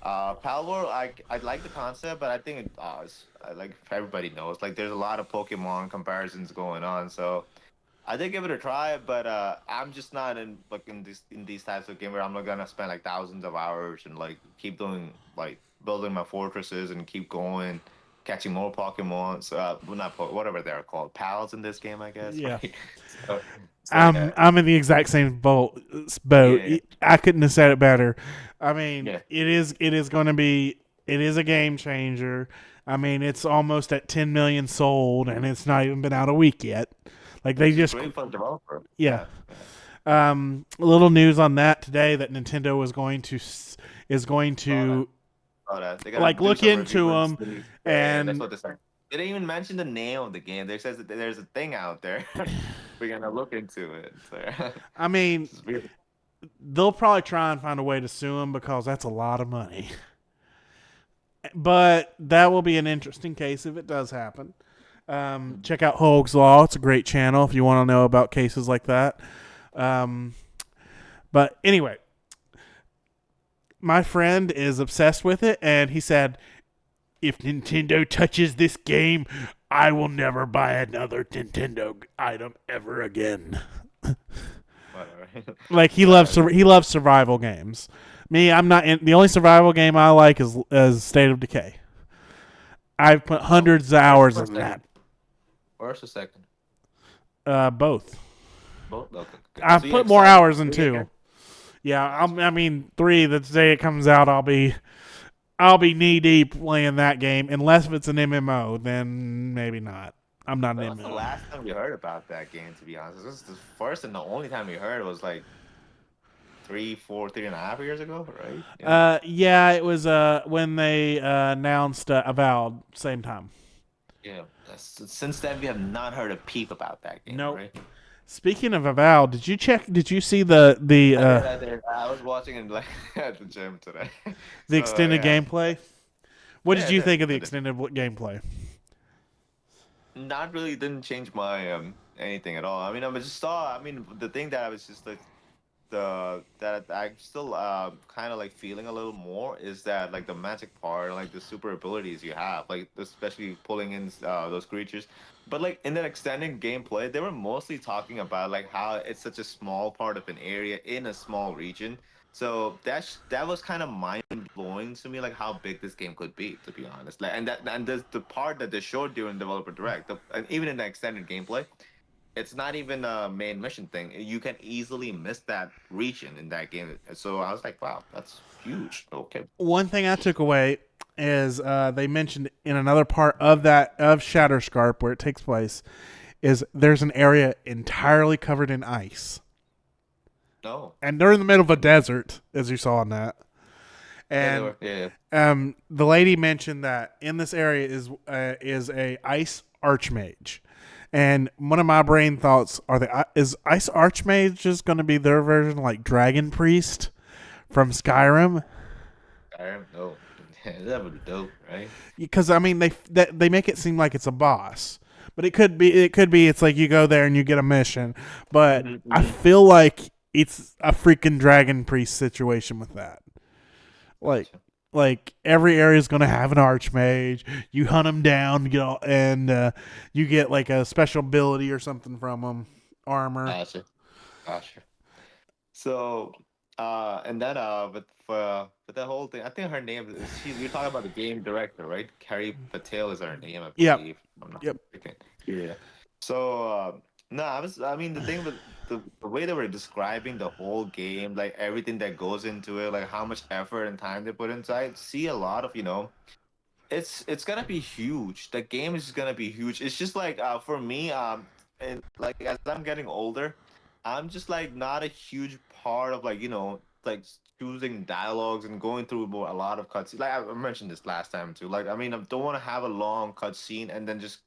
Palworld, I like the concept, but I think like everybody knows, like there's a lot of Pokemon comparisons going on. So I did give it a try, but I'm just not in like in these types of game where I'm not gonna spend like thousands of hours and like keep doing like building my fortresses and keep going, catching more Pokemon. So well, not whatever they're called, pals in this game, I guess, Yeah, right? So, so I'm yeah, I'm in the exact same boat. yeah, I couldn't have said it better. I mean, yeah. it is going to be it is a game changer. I mean, it's almost at 10 million sold, and it's not even been out a week yet. Like they Which is just great for the developer. yeah. Yeah, yeah. A little news on that today that Nintendo is going Saw that. to Saw that. They gotta like do look some review into and them, see. Yeah, that's and what they said. They didn't even mention the name of the game. They says that there's a thing out there. We're gonna look into it. So I mean it's weird. they'll probably try and find a way to sue them because that's a lot of money. But that will be an interesting case if it does happen. Check out Hoag's Law. It's a great channel if you want to know about cases like that. Um, but anyway, my friend is obsessed with it, and he said, if Nintendo touches this game, I will never buy another Nintendo item ever again. Whatever. Like Whatever. he loves survival games. Me, I'm not in, the only survival game I like is State of Decay. I've put Oh, hundreds of where's the hours first in that. second? Where's the second? Both. Both. Okay. Okay. So I've you're put more excited hours for in three two. again? Yeah, Gotcha. I mean three. The day it comes out, I'll be knee deep playing that game. Unless if it's an MMO, then maybe not. I'm not an When was the MMO. last time we heard about that game? To be honest, this is the first and the only time we heard was like 3.5 years ago, right? Yeah. Yeah, it was when they announced Avowed same time. Yeah. Since then, we have not heard a peep about that game, Nope. right? Speaking of Avowed, did you check? Did you see the I did. I did. I was watching it like at the gym today. the So extended yeah, gameplay? What yeah, did I you did. think of the I did. extended gameplay? Not really. Didn't change my anything at all. I mean, I was just saw. I mean, the thing that I was just like that I'm still kind of like feeling a little more is that like the magic part, like the super abilities you have, like especially pulling in those creatures. But like in that extended gameplay, they were mostly talking about like how it's such a small part of an area in a small region. So that was kind of mind blowing to me, like how big this game could be, to be honest. Like, and the part that they showed during Developer Direct, and even in the extended gameplay, it's not even a main mission thing. You can easily miss that region in that game. So I was like, wow, that's huge. Okay. One thing I took away is they mentioned in another part of that of Shatterscarp where it takes place is there's an area entirely covered in ice, No. and they're in the middle of a desert, as you saw in that. Yeah, they And were. Yeah. the lady mentioned that in this area is a ice archmage, and one of my brain thoughts are the is ice archmage just going to be their version like dragon priest from Skyrim? Skyrim. No. That would be dope, right? Because I mean they make it seem like it's a boss, but it could be it's like you go there and you get a mission, but Mm-hmm, I mm-hmm. feel like it's a freaking dragon priest situation with that. Like Gotcha. like every area is going to have an archmage. You hunt them down, get all, and you get like a special ability or something from them, armor. Gotcha. Gotcha. So, and then, but the whole thing, I think her name is she. You're talking about the game director, right? Carrie Patel is her name, I Yep, believe. If I'm not yep. mistaken. Yeah. So, no, I mean, the thing with the way they were describing the whole game, like everything that goes into it, like how much effort and time they put inside. See a lot of, it's gonna be huge. The game is gonna be huge. It's just like for me, and like as I'm getting older, I'm just like not a huge part of like like choosing dialogues and going through a lot of cutscenes. Like I mentioned this last time too. Like I mean, I don't want to have a long cutscene and then just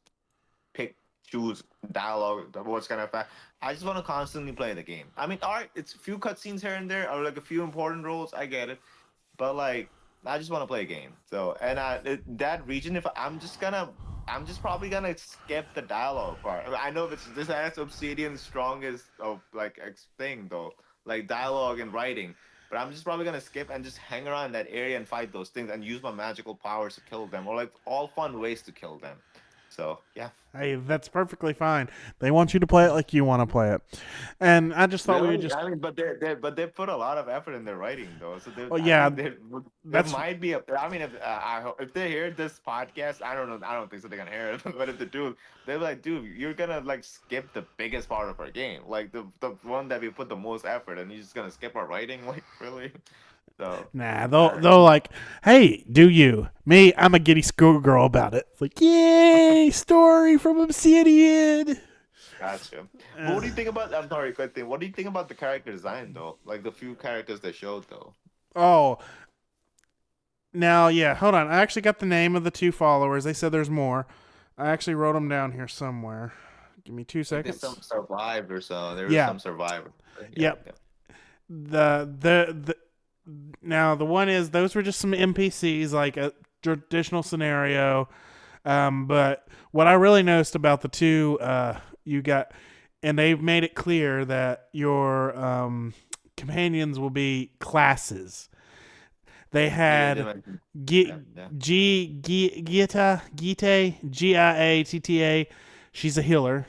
pick choose dialogue what's gonna affect. I just want to constantly play the game. I mean, all right, it's a few cutscenes here and there, or like a few important roles. I get it, but like I just want to play a game. So and that region, if I'm just probably gonna skip the dialogue part. I know that's Obsidian's strongest of like thing though, like dialogue and writing. But I'm just probably gonna skip and just hang around that area and fight those things and use my magical powers to kill them, or like all fun ways to kill them. So yeah. Hey, that's perfectly fine. They want you to play it like you want to play it, and I just thought we would Really? just. I mean, but they put a lot of effort in their writing, though. So Well, I yeah, think there that's might be a. I mean, if they hear this podcast, I don't know. I don't think so. They're gonna hear it. But if they do, they're like, dude, you're gonna like skip the biggest part of our game, like the one that we put the most effort, and you're just gonna skip our writing, like really. So nah. I They'll don't they'll know. like, hey, do you? Me, I'm a giddy schoolgirl about it. It's like, yay, story from Obsidian. Gotcha. But Uh, what do you think about? I'm sorry, quick thing. What do you think about the character design though? Like the few characters they showed though. oh, now yeah. Hold on. I actually got the name of the two followers. They said there's more. I actually wrote them down here somewhere. Give me two Like there's some seconds. survived or so. There was Yeah. some survivor. Yeah, Yep. yeah. The now the one is those were just some NPCs like a traditional scenario. But what I really noticed about the two, you got, and they've made it clear that your companions will be classes. They Yeah, they had mentioned G that. Yeah. Gita Giatta. She's a healer,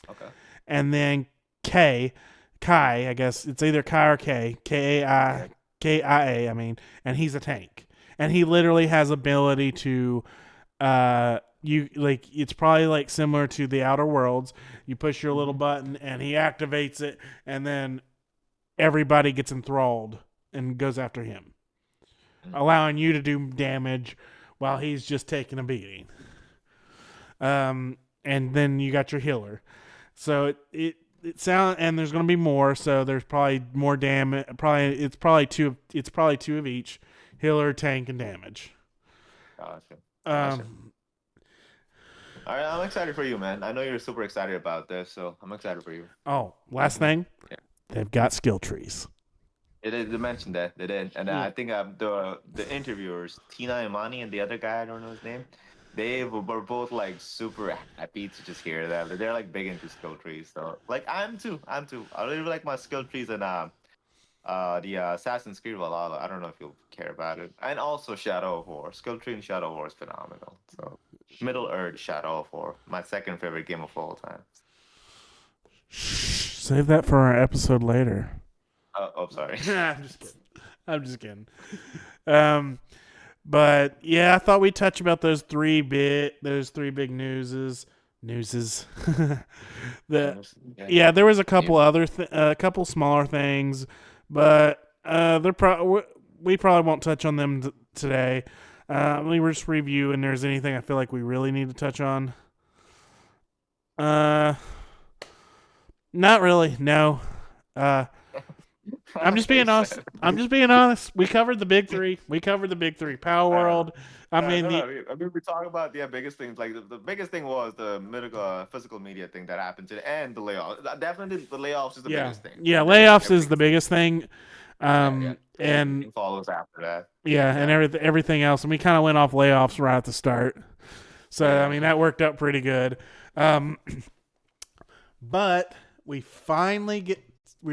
Okay. and then K Kai. I guess it's either Kai or Yeah. Kia. I mean, and he's a tank, and he literally has ability to you like it's probably like similar to the Outer Worlds. You push your little Mm-hmm. button and he activates it, and then everybody gets enthralled and goes after him, allowing you to do damage while he's just taking a beating. And then you got your healer. So it sound and there's going to be more. So there's probably more damage. It's probably two of each: healer, tank, and damage. Gotcha. Gotcha. Um, All right, I'm excited for you, man. I know you're super excited about this, so I'm excited for you. last Hmm. thing, Yeah. they've got skill trees. They mentioned that they did, and Yeah. I think the interviewers Tina Imani and the other guy I don't know his name. they were both like super happy to just hear that. They're like big into skill trees, so like I'm too. I'm too. I really like my skill trees and the Assassin's Creed Valhalla. I don't know if you'll care about it, and also Shadow of War. Skill tree in Shadow of War is phenomenal. So Middle Earth Shadow of War, my second favorite game of all time. Shh, save that for our episode later. Oh, sorry. I'm just kidding. I'm just kidding. Um, but yeah, I thought we'd touch about those three big newses. the Yeah. Yeah, there was a couple You- other a couple smaller things, but we probably won't touch on them today. Let me just review, and there's anything I feel like we really need to touch on. Uh, Not really. No. Uh, I'm just being Face honest. that. I'm just being honest. We covered the big three. We covered the big three. Power Uh, World. I mean no, the no. I mean, we talk about the biggest things. Like the biggest thing was the medical, physical media thing that happened today, and the layoffs. Definitely, the layoffs is the yeah biggest thing. yeah And then layoffs is everything. the biggest thing. Yeah, yeah. And Everything follows after that. yeah, and Yeah, everything else. And we kind of went off layoffs right at the start. So I yeah. mean that worked out pretty good. Um, but we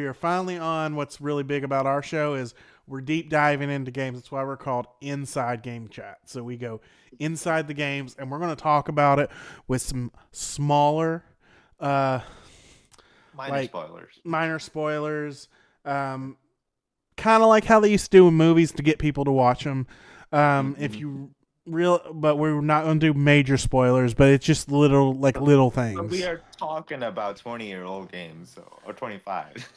are finally on what's really big about our show is we're deep diving into games. That's why we're called Inside Game Chat. So we go inside the games and we're going to talk about it with some smaller uh Minor like spoilers. minor spoilers. Um Kind of like how they used to do in movies to get people to watch them. If Mm-hmm. you but we're not going to do major spoilers, but it's just little But we things. are talking about 20-year-old games, so, or 25.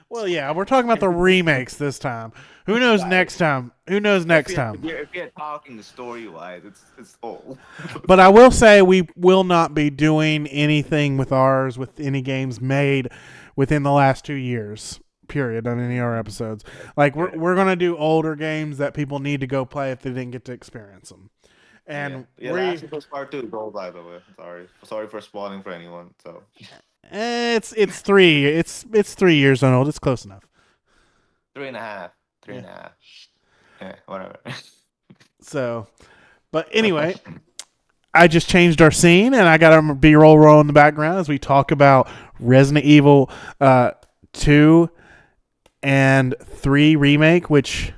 Well, yeah, we're talking about the remakes this time. Who knows Right. next time? Who knows If next you're, time? if you're talking story-wise, it's old. But I will say we will not be doing anything with ours with any games made within the last 2 years. Period on any of our episodes. Like Yeah. we're gonna do older games that people need to go play if they didn't get to experience them. Yeah. And Yeah, the Last of Us Part 2 is old, by the way. Sorry for spoiling for anyone. So it's 3 years old. It's close enough. three and a half. Three Yeah. and a half. Yeah, whatever. So, but anyway, I just changed our scene, and I got a B-roll roll in the background as we talk about Resident Evil 2 and 3 remake, which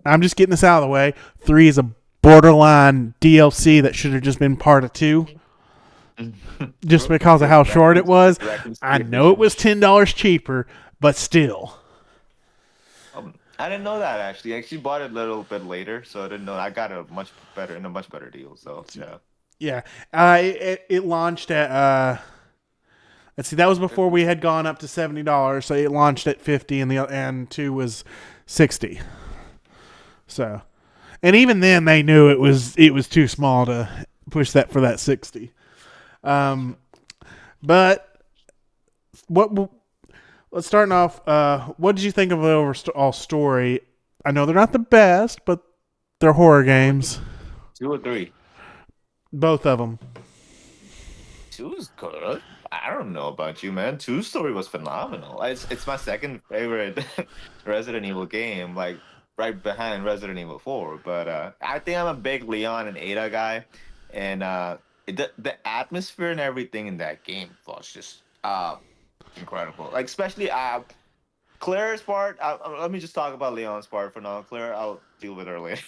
I'm just getting this out of the way. 3 is a borderline DLC that should have just been part of 2, just because of how short it was. I know it was $10 cheaper, but still. I didn't know that actually. I actually bought it a little bit later, so I didn't know. I got a much better deal. So yeah. Yeah, it launched at let's see, that was before we had gone up to $70, so it launched at 50, and 2 was 60. So, and even then they knew it was too small to push that for that 60. But what let's start off. What did you think of the overall story? I know they're not the best, but they're horror games, 2 or 3. both of them. Two's good. I don't know about you, man. Two's story was phenomenal. It's my second favorite Resident Evil game, like right behind Resident Evil 4. But I think I'm a big Leon and Ada guy, and the atmosphere and everything in that game was just incredible. Like especially Claire's part, let me just talk about Leon's part for now. Claire, I'll deal with her later.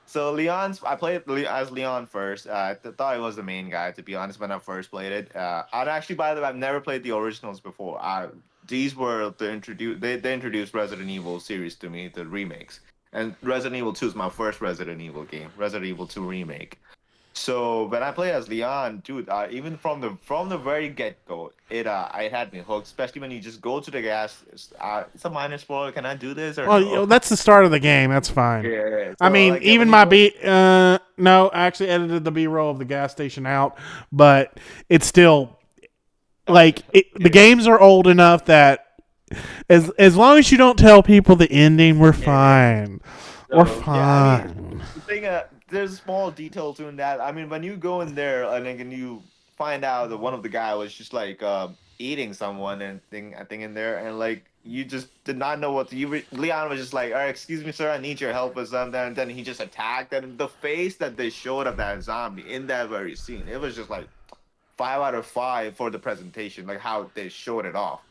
So I played as Leon first. Thought he was the main guy, to be honest, when I first played it. And actually, by the way, I've never played the originals before. These were they introduced Resident Evil series to me, the remakes. And Resident Evil 2 is my first Resident Evil game, Resident Evil 2 remake. So when I play as Leon, dude, even from the very get go, it had me hooked. Especially when you just go to the gas. It's a minor spoiler. Can I do this or Well, no? that's the start of the game. That's fine. Yeah. I So mean, like even when you my go, no, I actually edited the B-roll of the gas station out, but it's still the yeah, games are old enough that as long as you don't tell people the ending, we're yeah. fine. We're So yeah, I mean, fine. the thing there's small details to in that. I mean, when you go in there and then you find out that one of the guy was just like eating someone and thing I think in there, and like you just did not know what to, Leon was just like, all right, excuse me, sir, I need your help with something, and then he just attacked, and the face that they showed of that zombie in that very scene, it was just like 5 out of 5 for the presentation, like how they showed it off.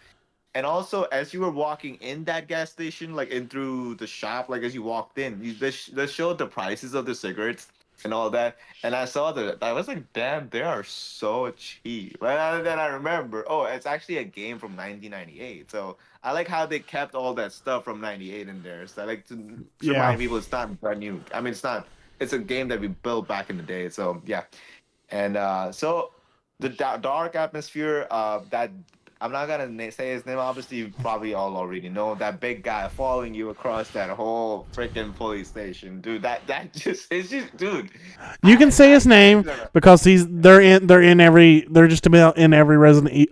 And also, as you were walking in that gas station, like in through the shop, like as you walked in, they showed the prices of the cigarettes and all that. And I saw that. I was like, damn, they are so cheap. And then I remember, oh, it's actually a game from 1998. So I like how they kept all that stuff from 98 in there. So I like to Yeah. remind people it's not brand new. I mean, it's not, it's a game that we built back in the day. So yeah. And so the dark atmosphere, that I'm not gonna say his name. Obviously, you probably all already know that big guy following you across that whole freaking police station, dude. That just it's just, dude. You can say I his can't name even. All because they're in every they're just about in every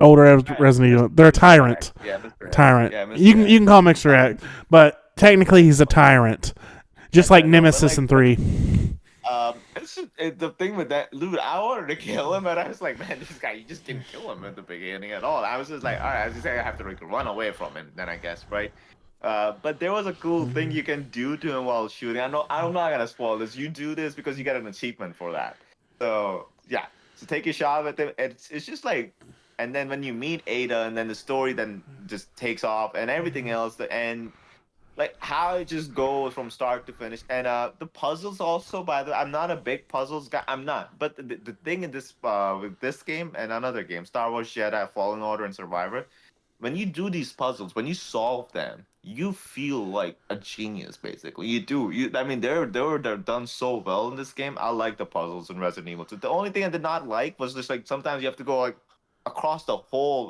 older right, Resident Evil. They're a Mr. X. tyrant. Yeah, Mr. X. Tyrant. Yeah, You Mr. can X. you can call him Mr. X, but technically he's a tyrant, just Yes, like I know, but Nemesis like, in 3. it's just, the thing with that, dude. I wanted to kill him, and I was like, man, this guy, you just didn't kill him at the beginning at all. I was just like, all right, as you say, I have to like run away from him. Then I guess, right? But there was a cool thing you can do to him while shooting. I know I'm not gonna spoil this. You do this because you get an achievement for that. So yeah, so take a shot at him. It's just like, and then when you meet Ada, and then the story then just takes off, and everything else. The end, like how it just goes from start to finish, and the puzzles also, by the way, I'm not a big puzzles guy, I'm not, but the thing in this with this game and another game, Star Wars Jedi Fallen Order and Survivor, when you do these puzzles, when you solve them, you feel like a genius. Basically, you do. I mean, they're done so well in this game. I like the puzzles in Resident Evil 2. The only thing I did not like was just like sometimes you have to go like across the whole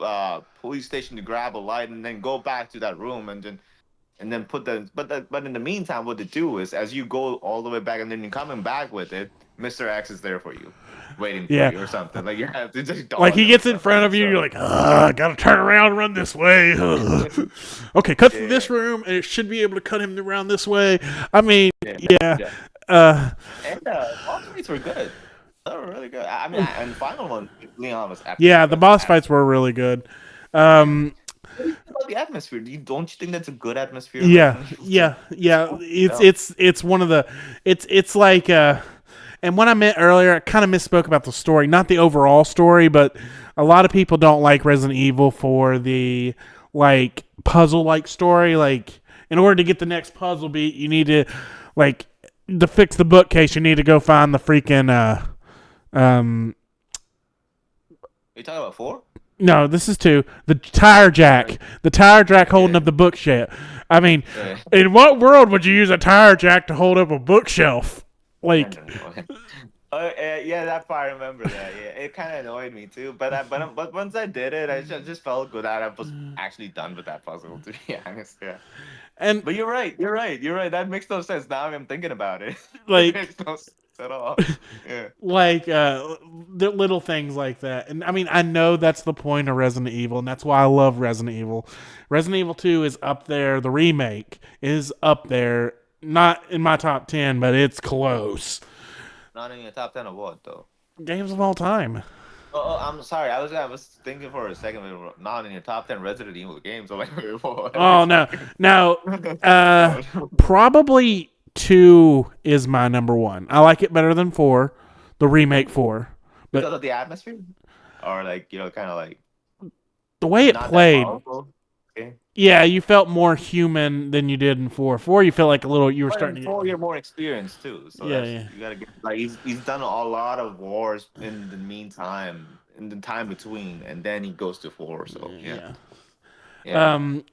police station to grab a light and then go back to that room and then put but in the meantime, what to do is as you go all the way back and then you're coming back with it, Mr. X is there for you, waiting for Yeah, you or something. Like you have to just like dodge he him or gets in front something. of you, you're So like, gotta turn around and run this way. Okay, cut through yeah, this room, and it should be able to cut him around this way. I mean, yeah, yeah, yeah. uh, And boss fights were good. They were really good. I mean, and the final one, Leon was epic. yeah. The Was boss epic. fights were really good. Yeah. Um, What do you think about the atmosphere? Don't you think that's a good atmosphere in yeah, Resident Evil 2? yeah, yeah. It's Yeah. it's it's one of the, it's like and what I meant earlier, I kind of misspoke about the story, not the overall story, but a lot of people don't like Resident Evil for the like puzzle like story. Like, in order to get the next puzzle beat, you need to like to fix the bookcase. You need to go find the freaking um. You talking about 4? No, this is 2. The tire jack holding Yeah. up the bookshelf. I mean, Yeah. in what world would you use a tire jack to hold up a bookshelf? I Like, don't know. Yeah, that part I remember that. Yeah, it kind of annoyed me too. But once I did it, I just felt good that I was actually done with that puzzle. To be honest, yeah. and But you're right. You're right. You're right. That makes no sense now. I'm thinking about it. It like makes no sense at all. Yeah. like the little things like that. And I mean, I know that's the point of Resident Evil, and that's why I love Resident Evil. Resident Evil 2 is up there. The remake is up there. Not in my top 10, but it's close. Not in your top 10 of what though? Games of all time. I'm sorry. I was thinking for a second. We were not in your top 10 Resident Evil games. I'm like, what? Oh no, no. Uh, Probably 2 is my number one. I like it better than 4, the remake 4. Because But of the atmosphere, or like kind of like the way it not that played, powerful. Okay. yeah, you felt more human than you did in 4. 4, you felt like a little. You were But in starting to get. 4, you're more experienced too, so Yeah, that's yeah, you gotta get like he's done a lot of wars in the meantime, in the time between, and then he goes to 4. So yeah, yeah. yeah, Um.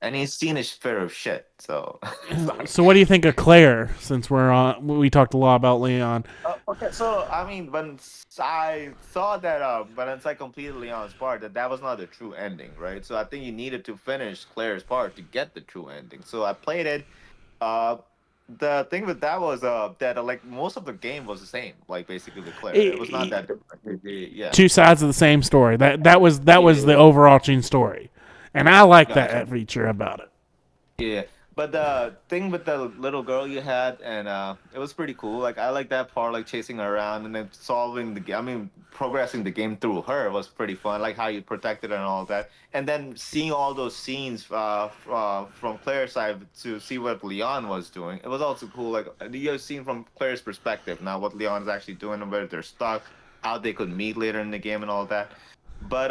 and he's seen his fair of shit. So sorry. So, what do you think of Claire? Since we're on, we talked a lot about Leon. Okay, so I mean, when I saw that, when I completed Leon's part, that was not the true ending, right? So I think you needed to finish Claire's part to get the true ending. So I played it. Uh, the thing with that was that like most of the game was the same, like basically with Claire. It was not that different. Yeah. Two sides of the same story. That was the Yeah. overarching story, and I like Gotcha. that feature about it. Yeah. But the thing with the little girl you had, and it was pretty cool. Like I like that part, like chasing her around and then solving the game. I mean, progressing the game through her was pretty fun. Like how you protected her and all that, and then seeing all those scenes from Claire's side to see what Leon was doing. It was also cool. Like you've seen from Claire's perspective now what Leon's actually doing and where they're stuck, how they could meet later in the game and all that. But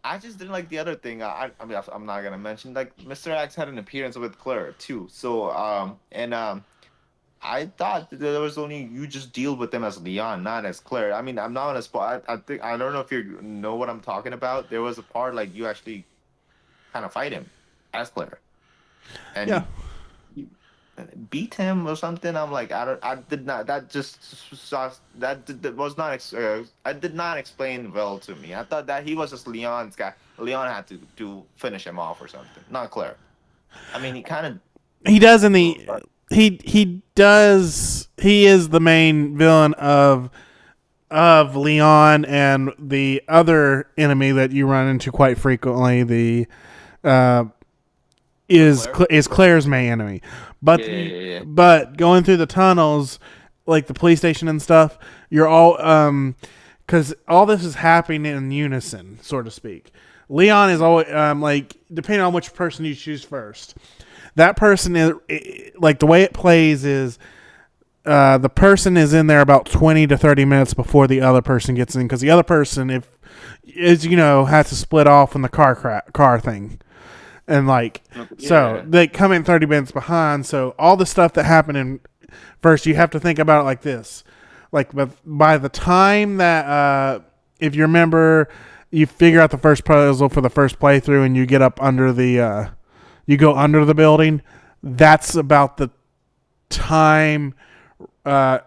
I just didn't like the other thing. I mean, I'm not gonna mention like Mr. X had an appearance with Claire too. So I thought that there was only you just deal with them as Leon, not as Claire. I mean, I'm not on a spot. I think I don't know if you know what I'm talking about. There was a part like you actually kind of fight him as Claire, and Yeah. you beat him or something. I'm like, I don't, I did not. That just that was not. I did not explain well to me. I thought that he was just Leon's guy. Leon had to do finish him off or something, not Claire. I mean, he kind He does in the of. he does he is the main villain of Leon and the other enemy that you run into quite frequently. The uh, Oh, Claire. is Claire's main enemy, but Yeah, yeah, yeah, yeah. but going through the tunnels, like the police station and stuff, you're all because all this is happening in unison, so to speak. Leon is always like depending on which person you choose first. That person is like the way it plays is the person is in there about 20 to 30 minutes before the other person gets in because the other person if is has to split off in the car thing and like Okay, so yeah. they come in 30 minutes behind, so all the stuff that happened in first you have to think about it like this, like but by the time that if you remember you figure out the first puzzle for the first playthrough and you get up under the you go under the building, that's about the time uh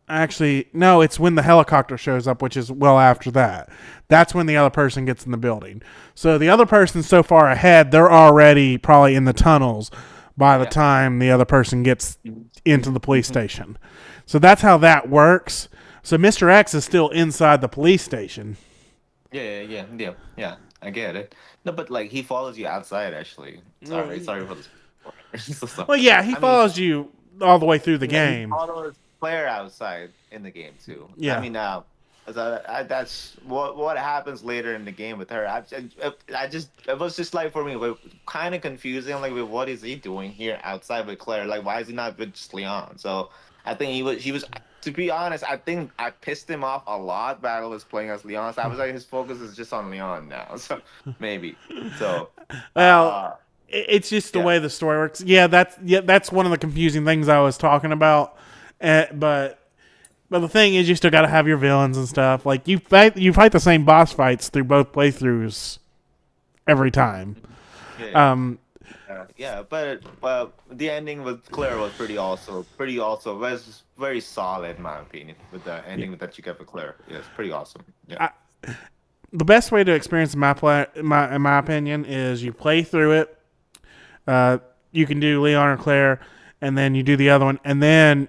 actually no, it's when the helicopter shows up, which is well after that. That's when the other person gets in the building. So the other person's so far ahead, they're already probably in the tunnels by the Yeah. time the other person gets Mhm. into the police Mhm. station. So that's how that works. So Mr. X is still inside the police station. Yeah, yeah, yeah, yeah, yeah. I get it. No, but like he follows you outside. Actually, sorry for this. So, Well, yeah, he I mean, follows you all the way through the yeah, he game. follows player outside in the game too. I Yeah. mean, that's what happens later in the game with her. I just it was just like for me, kind of confusing. Like, with what is he doing here outside with Claire? Like, why is he not with just Leon? So I think he was. To be honest, I think I pissed him off a lot. Battle was playing as Leon. So I was like, his focus is just on Leon now. So maybe. So, Well, it's just the yeah. way the story works. Yeah, that's one of the confusing things I was talking about. But the thing is, you still got to have your villains and stuff. Like you fight the same boss fights through both playthroughs every time. Yeah, yeah. Um, Yeah, but the ending with Claire was pretty also was very solid in my opinion with the ending that you get with Claire. Yeah, it's pretty awesome. Yeah. I, the best way to experience in my opinion, is you play through it. Uh, you can do Leon or Claire, and then you do the other one, and then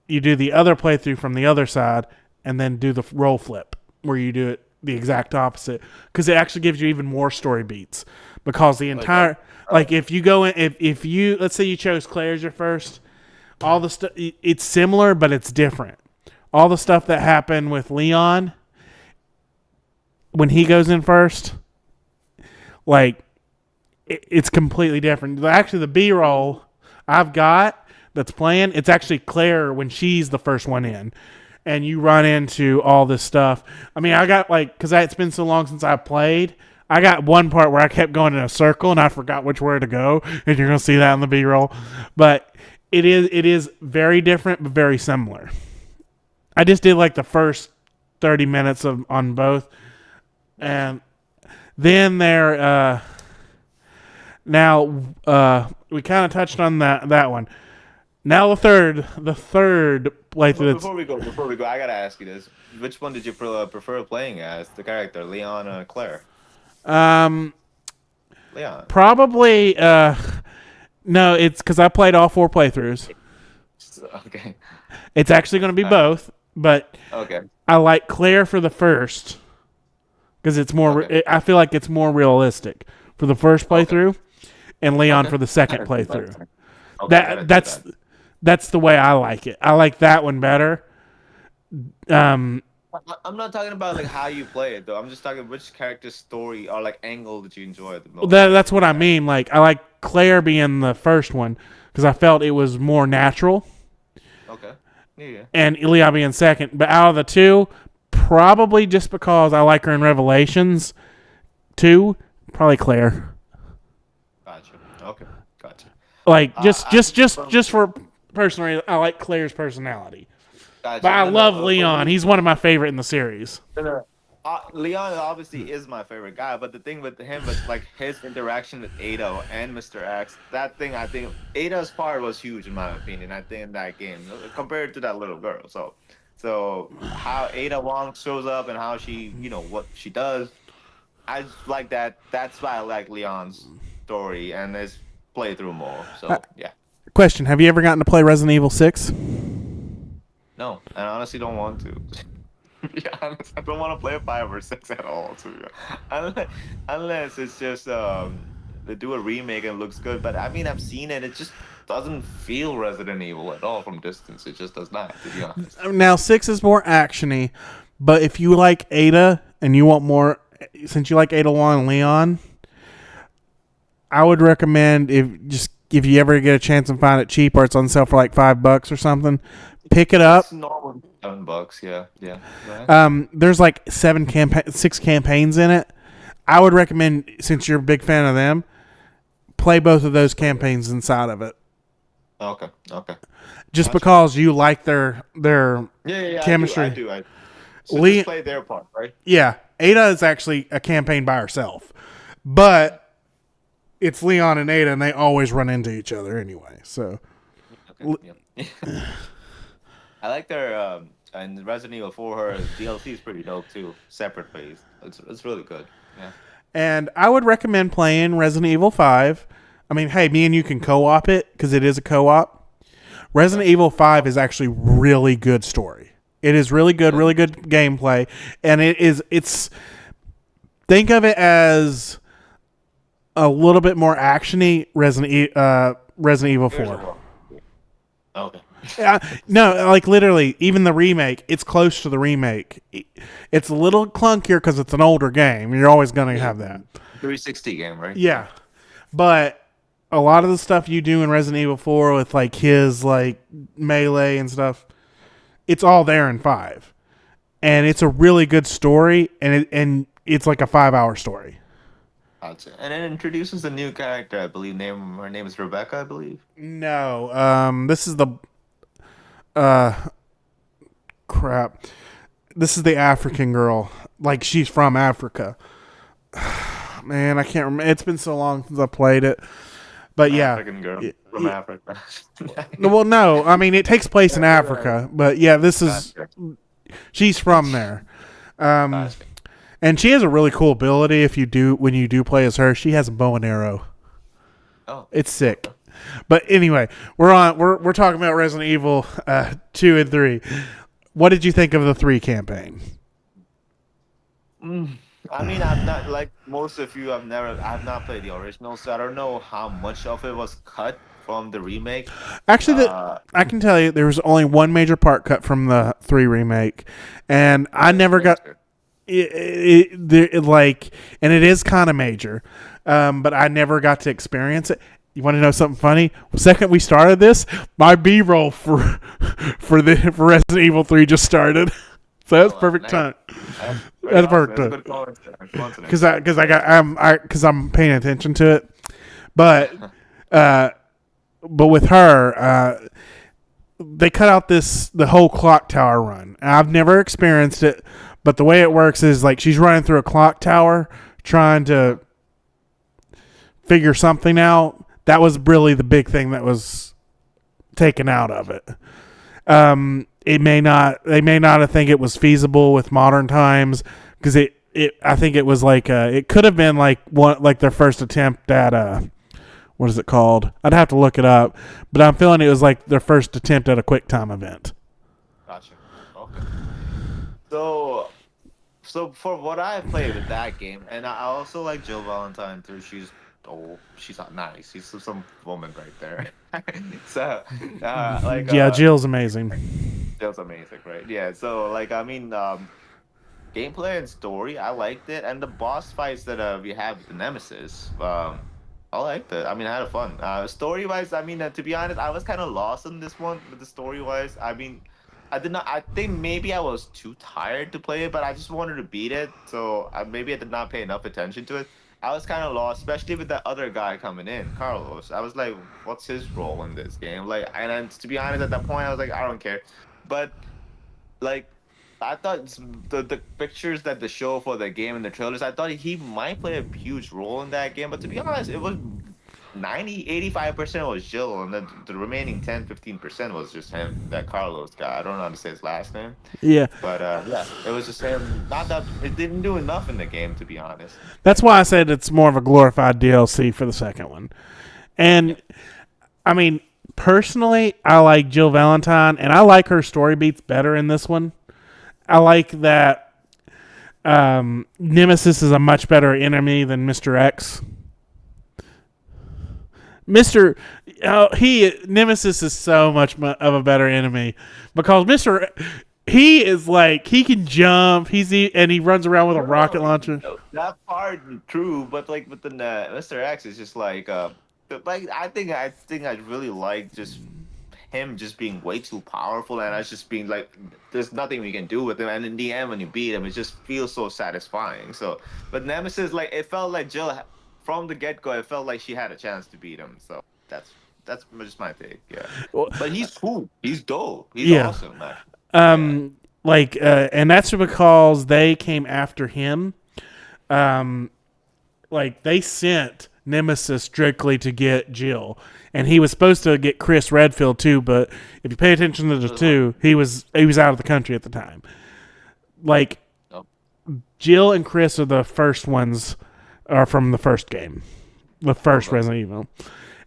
you do the other playthrough from the other side, and then do the roll flip where you do it the exact opposite because it actually gives you even more story beats because the Like what? entire Oh, like if you go in if you let's say you chose Claire as your first, all the stuff it's similar but it's different. All the stuff that happened with Leon when he goes in first, like it's completely different. Actually, the B roll I've got that's playing, it's actually Claire when she's the first one in, and you run into all this stuff. I mean, I got like because it's been so long since I played. I got one part where I kept going in a circle and I forgot which way to go, and you're gonna see that in the B roll. But it is very different but very similar. I just did like the first 30 minutes of on both, nice. and then there now we kind of touched on that one. Now the third But playthrough. That's before we go, I gotta ask you this: which one did you prefer playing as the character, Leon or Claire? um Leon. probably no, it's because I played all four playthroughs. Okay. It's actually going to be All right. both, but Okay. I like Claire for the first because it's more. Okay. I feel like it's more realistic for the first Okay. playthrough, and Leon Okay. for the I second gotta do that. playthrough. Okay, I That gotta do that's that. that's the way I like it. I like that one better. Um, I'm not talking about like how you play it though. I'm just talking which character story or like angle did you enjoy the most that's what with I that? mean. Like I like Claire being the first one because I felt it was more natural, Okay. Yeah, yeah. and Leon being second. But out of the two, probably just because I like her in Revelations two, probably Claire. Gotcha. Okay. Gotcha. Like I just for personally, I like Claire's personality. But gotcha. I No, no. love Leon. He's one of my favorite in the series. No, no. Leon obviously is my favorite guy, but the thing with him was like his interaction with Ada and Mr. X. That thing, I think Ada's part was huge in my opinion. I think in that game compared to that little girl. So how Ada Wong shows up and how she, what she does, I just like that. That's why I like Leon's story and his playthrough more. Uh, So yeah, Question: have you ever gotten to play Resident Evil 6? no, I honestly don't want to. To be honest, I don't want to play a 5 or 6 at all. To be honest. Unless it's just they do a remake and it looks good. But I mean, I've seen it. It just doesn't feel Resident Evil at all from distance. It just does not. To be honest. Now 6 is more actiony, but if you like Ada and you want more, since you like Ada Wong and Leon, I would recommend if you ever get a chance and find it cheap or it's on sale for like $5 or something, pick it It's up. normal. $7. Yeah, yeah. Right. There's like 6 campaigns in it. I would recommend, since you're a big fan of them, play both of those campaigns inside of it. Okay. Okay. Just Gotcha. because you like their Yeah, yeah, yeah. I do. I chemistry. do. So just Lee, play their part, right? yeah, Ada is actually a campaign by herself, but it's Leon and Ada, and they always run into each other anyway. So, Okay. Yeah. I like their and Resident Evil 4 her DLC is pretty dope too. Separate phase. It's really good. Yeah. and I would recommend playing Resident Evil 5. I mean, hey, me and you can co-op it because it is a co-op. Resident Okay. Evil 5 is actually really good story. It is really good gameplay, and it's think of it as a little bit more actiony Resident Evil Here's a 4. one. Okay. No, like literally, even the remake, it's close to the remake. It's a little clunkier because it's an older game. You're always going to have that. 360 game, right? Yeah, but a lot of the stuff you do in Resident Evil 4 with like his like melee and stuff, it's all there in 5, and it's a really good story, and it's like a 5-hour story. Gotcha. And it introduces a new character, I believe. Her name is Rebecca, I believe. No, this is the crap. This is the African girl. Like she's from Africa. Man, I can't remember. It's been so long since I played it. But yeah. African girl from Africa. Well, no. I mean, it takes place in Africa. But yeah, this is. Gotcha. She's from there. Gotcha. And she has a really cool ability when you do play as her. She has a bow and arrow. Oh. It's sick. But anyway, we're talking about Resident Evil 2 and 3. What did you think of the 3 campaign? I mean, I've not like most of you. I've not played the original, so I don't know how much of it was cut from the remake. Actually, Uh, I can tell you there was only one major part cut from the 3 remake, and I that's never got major. and it is kind of major, but I never got to experience it. You want to know something funny? The second we started this, my B roll for Resident Evil 3 just started, so that's perfect Nice. time. That's That's awesome. perfect That's a time. good coincidence. Because I'm paying attention to it, but with her, they cut out the whole clock tower run. And I've never experienced it, but the way it works is like she's running through a clock tower trying to figure something out. That was really the big thing that was taken out of it. They may not have think it was feasible with modern times because I think it was like it could have been like their first attempt at what is it called? I'd have to look it up, but I'm feeling it was like their first attempt at a quick time event. Gotcha. Okay. So for what I played with that game, and I also like Jill Valentine too. She's oh, she's not nice. She's some woman right there. So, like, Yeah, Jill's amazing. that's amazing, right? Yeah. So, like, I mean, gameplay and story, I liked it, and the boss fights that we have with the Nemesis, I liked it. I mean, I had fun. Story wise, I mean, to be honest, I was kind of lost on this one with the story wise. I mean, I did not. I think maybe I was too tired to play it, but I just wanted to beat it, so maybe I did not pay enough attention to it. I was kind of lost, especially with that other guy coming in, Carlos. I was like, what's his role in this game? Like, and then, to be honest, at that point, I was like, I don't care. But like I thought the pictures that the show for the game and the trailers, I thought he might play a huge role in that game. But to be honest, it was 85% was Jill, and the remaining 10-15% was just him, that Carlos guy. I don't know how to say his last name. Yeah, But yeah, it was just him. Not that it didn't do enough in the game, to be honest. that's why I said it's more of a glorified DLC for the second one. And Yeah. I mean, personally, I like Jill Valentine, and I like her story beats better in this one. I like that Nemesis is a much better enemy than Mr. X. Mr. He Nemesis is so much of a better enemy because Mr. He is like he can jump. And he runs around with a rocket No, launcher. no, that part true, but like with the Mr. X is just like I really like just him just being way too powerful, and us just being like there's nothing we can do with him, and in the end when you beat him it just feels so satisfying. So but Nemesis, like, it felt like from the get-go, it felt like she had a chance to beat him. So that's just my take. Yeah, Well, but he's cool, he's dope, he's yeah. awesome, man. Yeah. Um. And that's because they came after him. Um. Like they sent Nemesis strictly to get Jill, and he was supposed to get Chris Redfield too. But if you pay attention to the two, he was out of the country at the time. Like Oh, Jill and Chris are the first ones, are from the first game, the first okay. Resident Evil,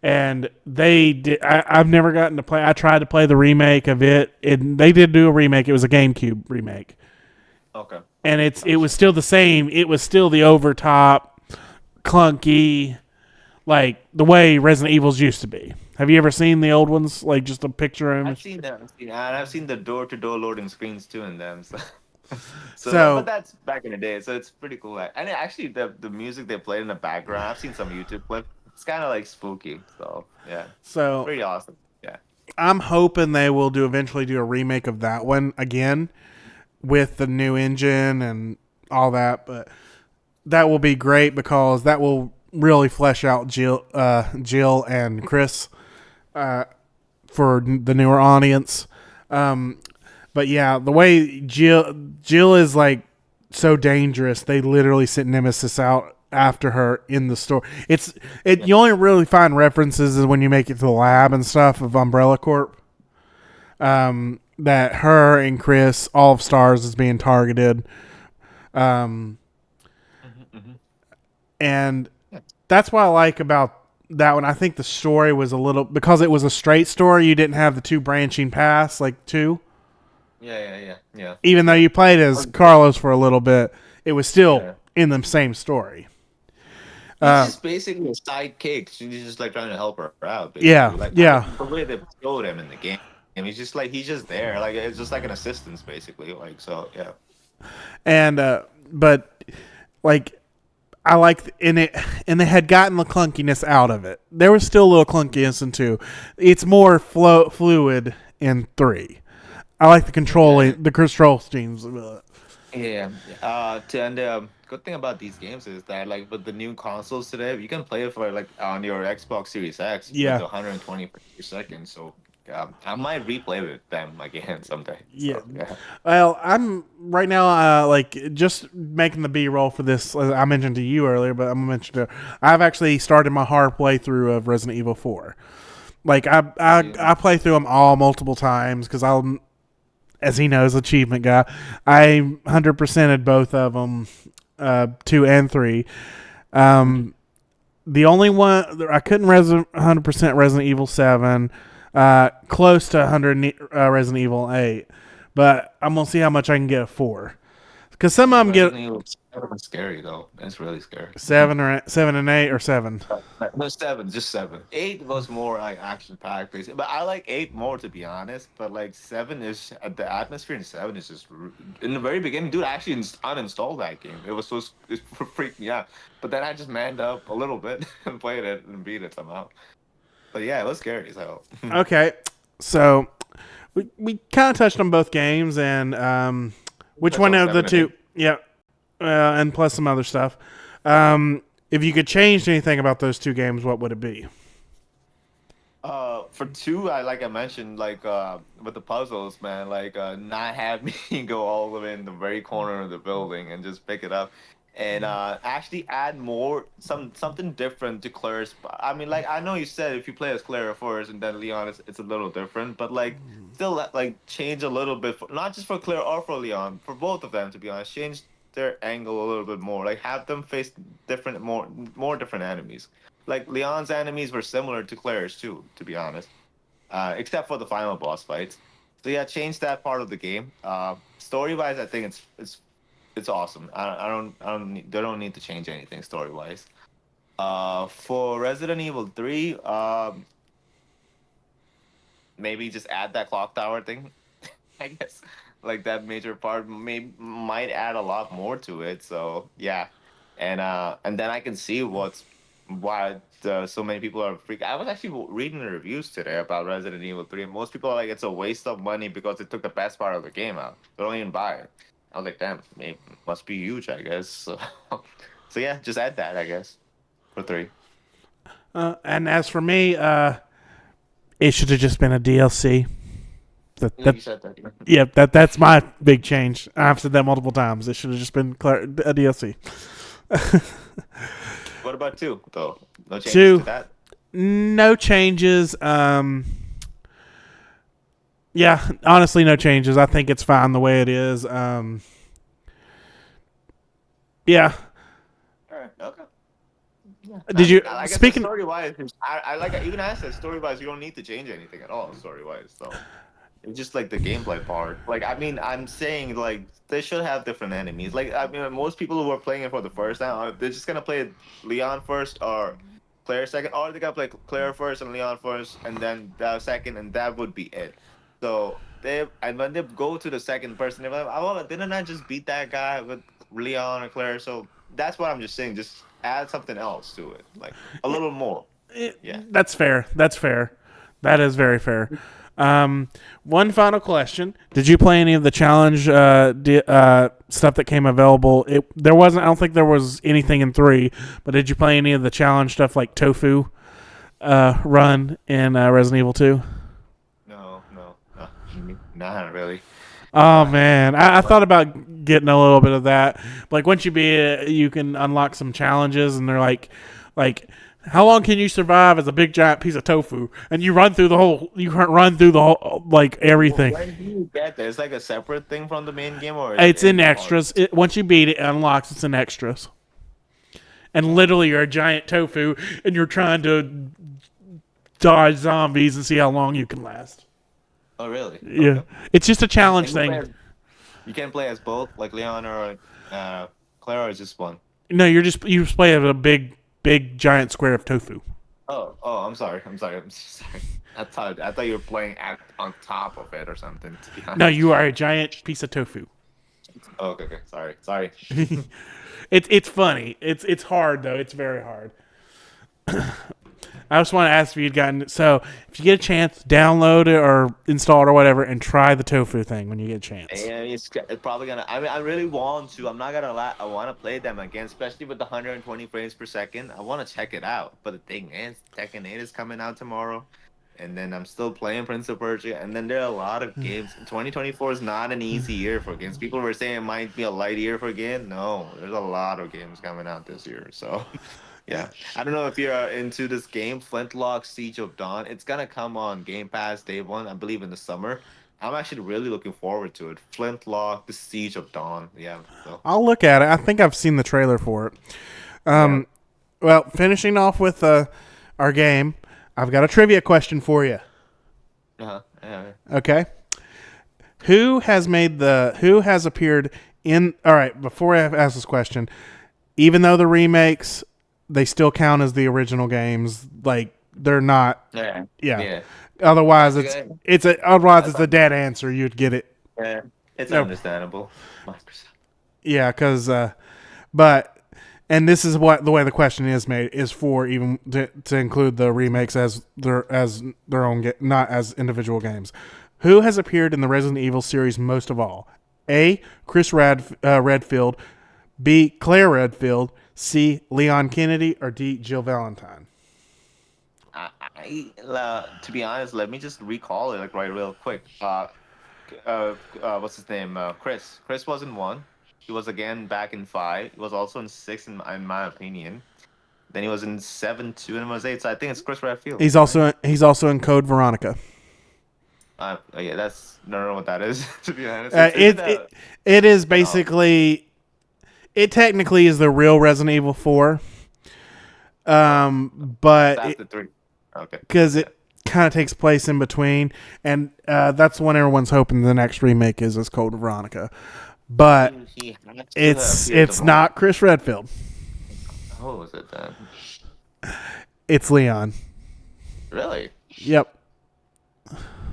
and they did. I've never gotten to play. I tried to play the remake of it, and they did do a remake. It was a GameCube remake, Okay. and it was Gotcha. still the same. It was still the overtop, clunky, like the way Resident Evils used to be. Have you ever seen the old ones? Like just a picture I've image. seen them. And I've seen the door-to-door loading screens too in them. So, but So that's back in the day. So it's pretty cool. And actually, the music they played in the background, I've seen some YouTube clips. It's kind of like spooky. So yeah, so pretty awesome. Yeah. I'm hoping they will eventually do a remake of that one again with the new engine and all that. But that will be great because that will really flesh out Jill and Chris for the newer audience. Um, but yeah, the way Jill is like so dangerous, they literally sent Nemesis out after her in the store. Yeah. You only really find references is when you make it to the lab and stuff of Umbrella Corp. That her and Chris, all of Stars, is being targeted. Um, Hmm. and that's what I like about that one. I think the story was a little because it was a straight story. You didn't have the two branching paths like two. Yeah. Even though you played as Carlos for a little bit, it was still Yeah. in the same story. He's Uh, just basically a sidekick. She's just like trying to help her out, yeah, basically. Like, I yeah, mean, the way they showed him in the game, and he's just there. Like, it's just like an assistance, basically. Like, so yeah. and but like I like in it, and they had gotten the clunkiness out of it. There was still a little clunkiness in two. It's more fluid in three. I like Yeah. the control schemes. Yeah. And the good thing about these games is that, like, with the new consoles today, you can play it for like on your Xbox Series X with Yeah, the 120 per second. So I might replay with them again someday. yeah. So yeah. Well, I'm right now, like just making the B roll for this. I mentioned to you earlier, but I'm gonna mention to. I've actually started my hard playthrough of Resident Evil 4. Like I play through them all multiple times because I'll, as he knows, achievement guy. I 100%ed both of them, 2 and 3. Um, the only one I couldn't 100% Resident Evil 7, close to 100 Resident Evil 8, but I'm gonna see how much I can get a 4 because some of them get Resident Evil It's scary though. It's really scary. 7 and 8 or 7. No, seven, just seven. Eight was more like action packed, basically. But I like eight more to be honest. But like seven is the atmosphere in seven is just in the very beginning, dude. I actually uninstalled that game. It was it freaked me out. But then I just manned up a little bit and played it and beat it somehow. But yeah, it was scary as hell. Okay, so we kind of touched on both games and which That's one all of the seven and two? eight. Yeah, and plus some other stuff. If you could change anything about those two games, what would it be? For two, I like I mentioned, like with the puzzles, man, like not have me go all the way in the very corner of the building and just pick it up, and actually add more something different to Claire's. I mean, like I know you said if you play as Claire first and then Leon, it's a little different, but like still like change a little bit, for, not just for Claire or for Leon, for both of them to be honest, change their angle a little bit more, like have them face different, more different enemies. Like Leon's enemies were similar to Claire's too, to be honest, except for the final boss fights. So yeah, change that part of the game. Story wise, I think it's awesome. They don't need to change anything story wise. For Resident Evil 3, maybe just add that clock tower thing. I guess like that major part might add a lot more to it. So yeah, and then I can see why so many people are freaking. I was actually reading the reviews today about Resident Evil 3, and most people are like it's a waste of money because it took the best part of the game out. They don't even buy it. I was like, damn, it must be huge, I guess. So, so yeah, just add that, I guess, for three. And as for me, it should have just been a DLC. That, Like that you said that. yeah, that's my big change. I've said that multiple times. It should have just been a DLC. What about two though? No changes to Two, that. no changes. Yeah, honestly, no changes. I think it's fine the way it is. Yeah. All right. Okay. Yeah. I Did you mean, like I said, speaking? story wise, I like even I said story wise, you don't need to change anything at all story wise. So it's just like the gameplay part. Like I mean, I'm saying like they should have different enemies. Like I mean, most people who are playing it for the first time, they're just gonna play Leon first or Claire second, or they gotta play Claire first and Leon first, and then the second, and that would be it. So they and when they go to the second person, they're like, "Oh, didn't I just beat that guy with Leon or Claire?" So that's what I'm just saying. Just add something else to it, like a little more. Yeah. That's fair. That's fair. That is very fair. One final question: did you play any of the challenge stuff that came available? There wasn't. I don't think there was anything in 3. But did you play any of the challenge stuff like Tofu Run in Resident Evil 2? No, no, no, not really. Oh Uh, man, I thought about getting a little bit of that. Like once you beat it, you can unlock some challenges, and they're like, how long can you survive as a big giant piece of tofu? And you run through the whole, you can't run through the whole, like everything. when do you get there? It's like a separate thing from the main game, or is it It's in in the part? extras. Once you beat it, it unlocks. It's in extras, and literally you're a giant tofu, and you're trying to dodge zombies and see how long you can last. Oh, really? Yeah, Okay. it's just a challenge And thing. you can play as both, like Leon or Clara, or just one. No, you just play a big giant square of tofu. Oh, I'm sorry. I'm so sorry. I thought you were playing on top of it or something. To be No, honest. you are a giant piece of tofu. Oh, okay, okay. Sorry. It's funny. It's hard though. It's very hard. I just want to ask if you'd gotten so if you get a chance, download it or install it or whatever, and try the tofu thing when you get a chance. And it's probably gonna. I mean, I really want to. I'm not gonna lie. I want to play them again, especially with the 120 frames per second. I want to check it out. But the thing is, Tekken 8 is coming out tomorrow, and then I'm still playing Prince of Persia. And then there are a lot of games. 2024 is not an easy year for games. People were saying it might be a light year for games. No, there's a lot of games coming out this year. So. Yeah, I don't know if you're into this game, Flintlock Siege of Dawn. It's gonna come on Game Pass day one, I believe, in the summer. I'm actually really looking forward to it. Flintlock, the Siege of Dawn. Yeah, so I'll look at it. I think I've seen the trailer for it. yeah. Well, finishing off with our game, I've got a trivia question for you. Uh-huh. Yeah. Okay, who has appeared In all right, before I ask this question, even though the remakes, they still count as the original games. Like they're not. Yeah. Yeah. Yeah. Otherwise, That's it's okay. it's a otherwise That's it's a un- dead answer. You'd get it. yeah. It's No. understandable. Microsoft. Yeah, because but and this is what the way the question is made is for even to include the remakes as their own not as individual games. Who has appeared in the Resident Evil series most of all? A. Redfield. B. Claire Redfield. C. Leon Kennedy. Or D. Jill Valentine. To be honest, let me just recall it like right real quick. What's his name? Chris. Chris was in one. He was again back in five. He was also in six, in my opinion. Then he was in seven, two, and was eight. So I think it's Chris Redfield, right? He's also in Code Veronica. Yeah, that's I don't know what that is. To be honest, Uh, is it it a it it is spin-off? basically it technically is the real Resident Evil 4, Oh, but after three. Okay. because Yeah. it kind of takes place in between, and that's when everyone's hoping the next remake is Code Veronica. But He had to have it's appeared the it's most. not Chris Redfield. Who was it then? It's Leon. Really? Yep.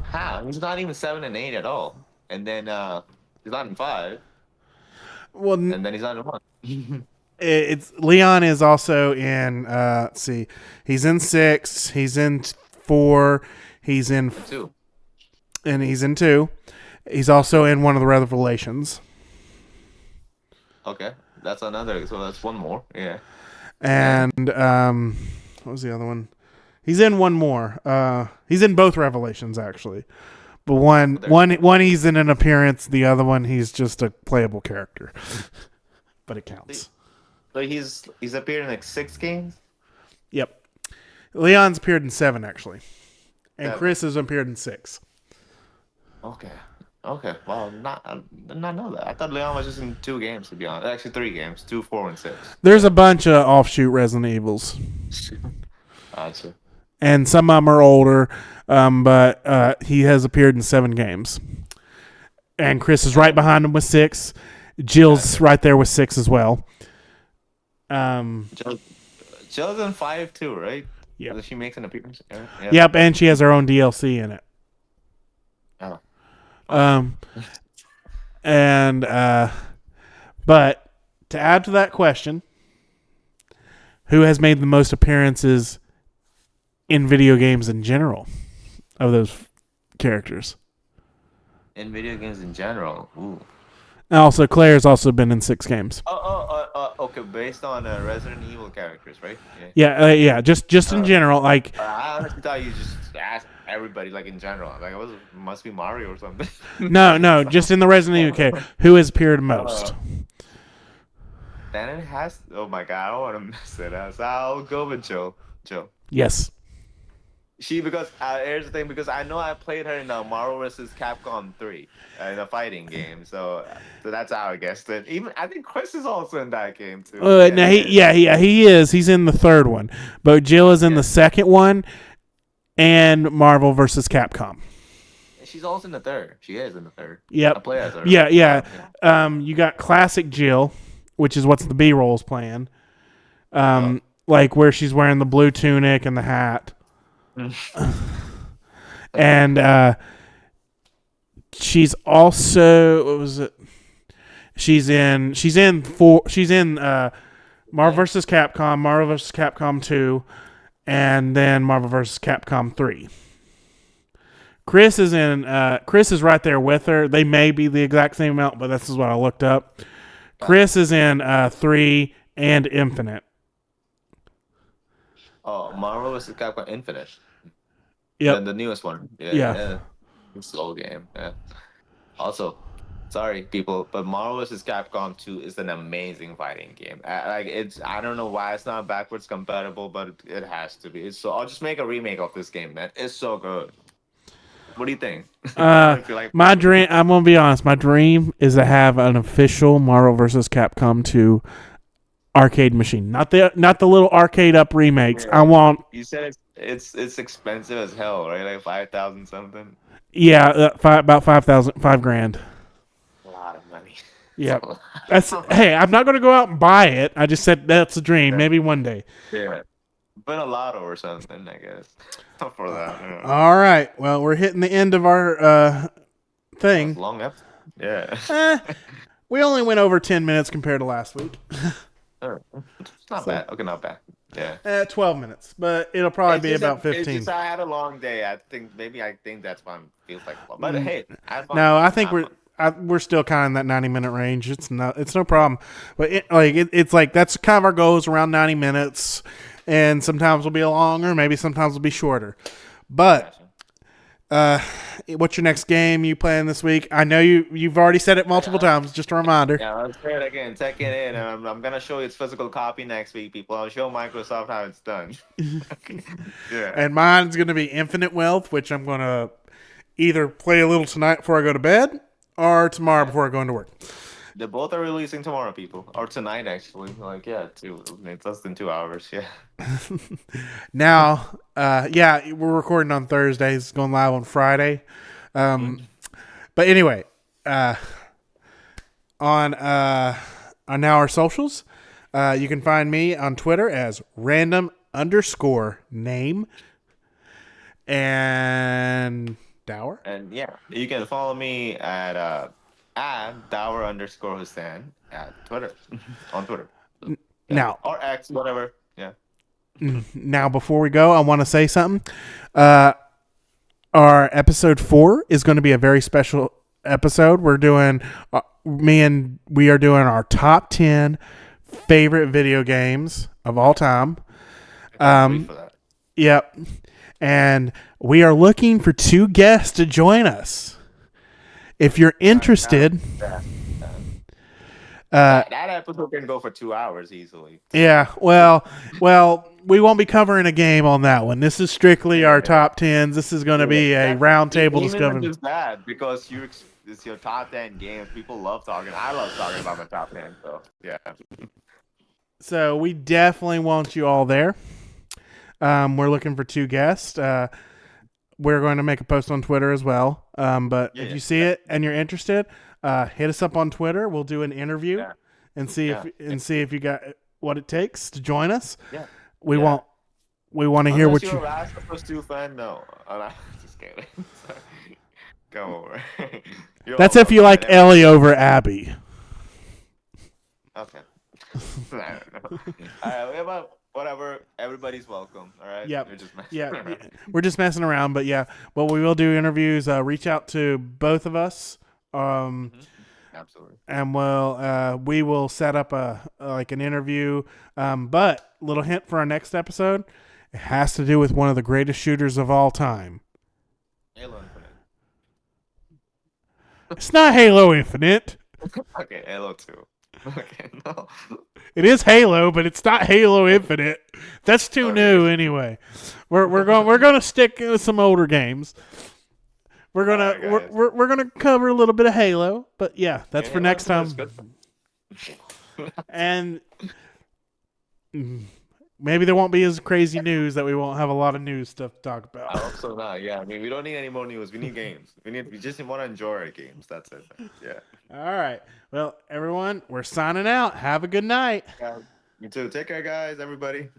How? He's not even seven and eight at all. And then he's not in five. Well, And then he's not in one. it's Leon is also in. Let's see, he's in 6. He's in 4. He's in Two. and he's in 2. He's also in one of the Revelations. Okay. That's another. So that's one more. Yeah. And And what was the other one? He's in one more. He's in both Revelations actually, but one there. one one he's in an appearance. The other one he's just a playable character, but it counts. So he's appeared in like six games. Yep. Leon's appeared in 7 actually, and Seven. Chris has appeared in 6. Okay. Okay. Well, I did not know that. I thought Leon was just in two games, to be honest. Actually, three games: two, four, and six. There's a bunch of offshoot Resident Evils, Gotcha. and some of them are older, but he has appeared in 7 games. And Chris is right behind him with 6. Jill's Gotcha. right there with 6 as well. Jill, Jill's in five too, right? Yep. She makes an appearance. Yeah. Yep, and she has her own DLC in it. Oh. Um, and but to add to that question, who has made the most appearances in video games in general of those characters? In video games in general. Ooh. And also, Claire's also been in 6 games. Okay. Based on Resident Evil characters, right? Yeah. Yeah. Just in general, like I honestly thought you just asked everybody, like in general. Like it must be Mario or something. no, just in the Resident Evil character, who has appeared most? Then it has. Oh my god, I don't want to mess it up. So I'll go with Joe. Joe. Yes. Because here's the thing, because I know I played her in Marvel vs. Capcom 3 in a fighting game, so that's how I guessed it. Even I think Chris is also in that game too. No, he is. He's in the 3rd one, but Jill is in the 2nd one, and Marvel versus Capcom. She's also in the 3rd. She is in the 3rd. Yep. I play as her. Yeah. You got classic Jill, which is what's the B-rolls playing. Like where she's wearing the blue tunic and the hat. And she's also what was it? She's in Marvel vs. Capcom, Marvel vs. Capcom 2, and then Marvel vs. Capcom 3. Chris is right there with her. They may be the exact same amount, but this is what I looked up. Chris is in 3 and Infinite. Oh, Marvel vs. Capcom Infinite. Yep. The newest one. Yeah. Yeah. Slow game. Yeah. Also, sorry people, but Marvel vs. Capcom 2 is an amazing fighting game. I don't know why it's not backwards compatible, but it has to be. I'll just make a remake of this game, man. It's so good. What do you think? If you like My dream. I'm gonna be honest. My dream is to have an official Marvel vs. Capcom 2 arcade machine, not the little arcade up remakes. Yeah. I want. You said it's expensive as hell, right? Like 5,000 something. Yeah, about $5,000, $5,000. A lot of money. Yeah. Hey, I'm not going to go out and buy it. I just said that's a dream. Yeah. Maybe one day. Yeah. Win a lotto or something, I guess. For that. Yeah. All right. Well, we're hitting the end of our That was thing. a long episode. Yeah. Eh, we only went over 10 minutes compared to last week. Sure. It's not So, bad. Okay, not bad. Yeah. 12 minutes, but it'll probably It's be just that about it's just 15. I had a long day. I think that's why it feels like a lot. But hey, I had fun. No, I think I had fun. we're still kind of in that 90-minute range. It's no problem. But it's like that's kind of our goals around 90 minutes, and sometimes will be longer, maybe sometimes will be shorter. But Gotcha. what's your next game you playing this week? I know you've already said it multiple Yeah, times. Just a reminder. yeah, let's say it again. Check it in. I'm gonna show you its physical copy next week, people. I'll show Microsoft how it's done. Okay. Yeah. And mine's going to be Infinite Wealth, which I'm going to either play a little tonight before I go to bed or tomorrow Yeah. before I go into work. They both are releasing tomorrow, people, or tonight actually. Like yeah, it's less than 2 hours. Yeah. Now, yeah, we're recording on Thursdays, it's going live on Friday. Mhm. But anyway, on now our socials, you can find me on Twitter as random underscore name and Dower. And yeah, you can follow me at Dower underscore Hussein at Twitter on Twitter. So, yeah, Now, or X, whatever. Yeah. now before we go, I want to say something. Uh, our episode 4 is going to be a very special episode. We're doing we are doing our top 10 favorite video games of all time. I can't wait for that. Yep. And we are looking for 2 guests to join us. If you're interested, Yeah. uh, That episode can go for 2 hours easily. yeah, well, we won't be covering a game on that one. This is strictly our top 10s. This is going to be a round table Even discussion. just that, because it's your top 10 games. People love talking. I love talking about my top 10. So yeah. So we definitely want you all there. We're looking for 2 guests. We're going to make a post on Twitter as well. But if you see it and you're interested, hit us up on Twitter. We'll do an interview Yeah. and see if you got what it takes to join us. Yeah. We Yeah. want to hear what you're you. a Last of Us 2 fan, no. I'm just kidding. Sorry. Come over. You're That's all if you welcome, like man. Ellie over Abby. Okay. I don't know. All right, about whatever. Everybody's welcome. All right. Yep. You're just messing Yeah, around. we're just messing around, but yeah. Well, we will do interviews. Reach out to both of us. Absolutely. And we will set up like an interview. But little hint for our next episode, it has to do with one of the greatest shooters of all time. Halo Infinite. It's not Halo Infinite. Okay, Halo 2. Okay, no. It is Halo, but it's not Halo Infinite. That's too Okay. new anyway. We're gonna stick with some older games. We're gonna Alright, guys. we're gonna cover a little bit of Halo, but yeah, that's Yeah, for Halo next time. Infinite is good. And maybe there won't be as crazy news that we won't have a lot of news stuff to talk I about. hope so not. Yeah, I mean, we don't need any more news. We need games. We just want to enjoy our games. That's it. Yeah. All right. Well, everyone, we're signing out. Have a good night. You too. Take care, guys. Everybody.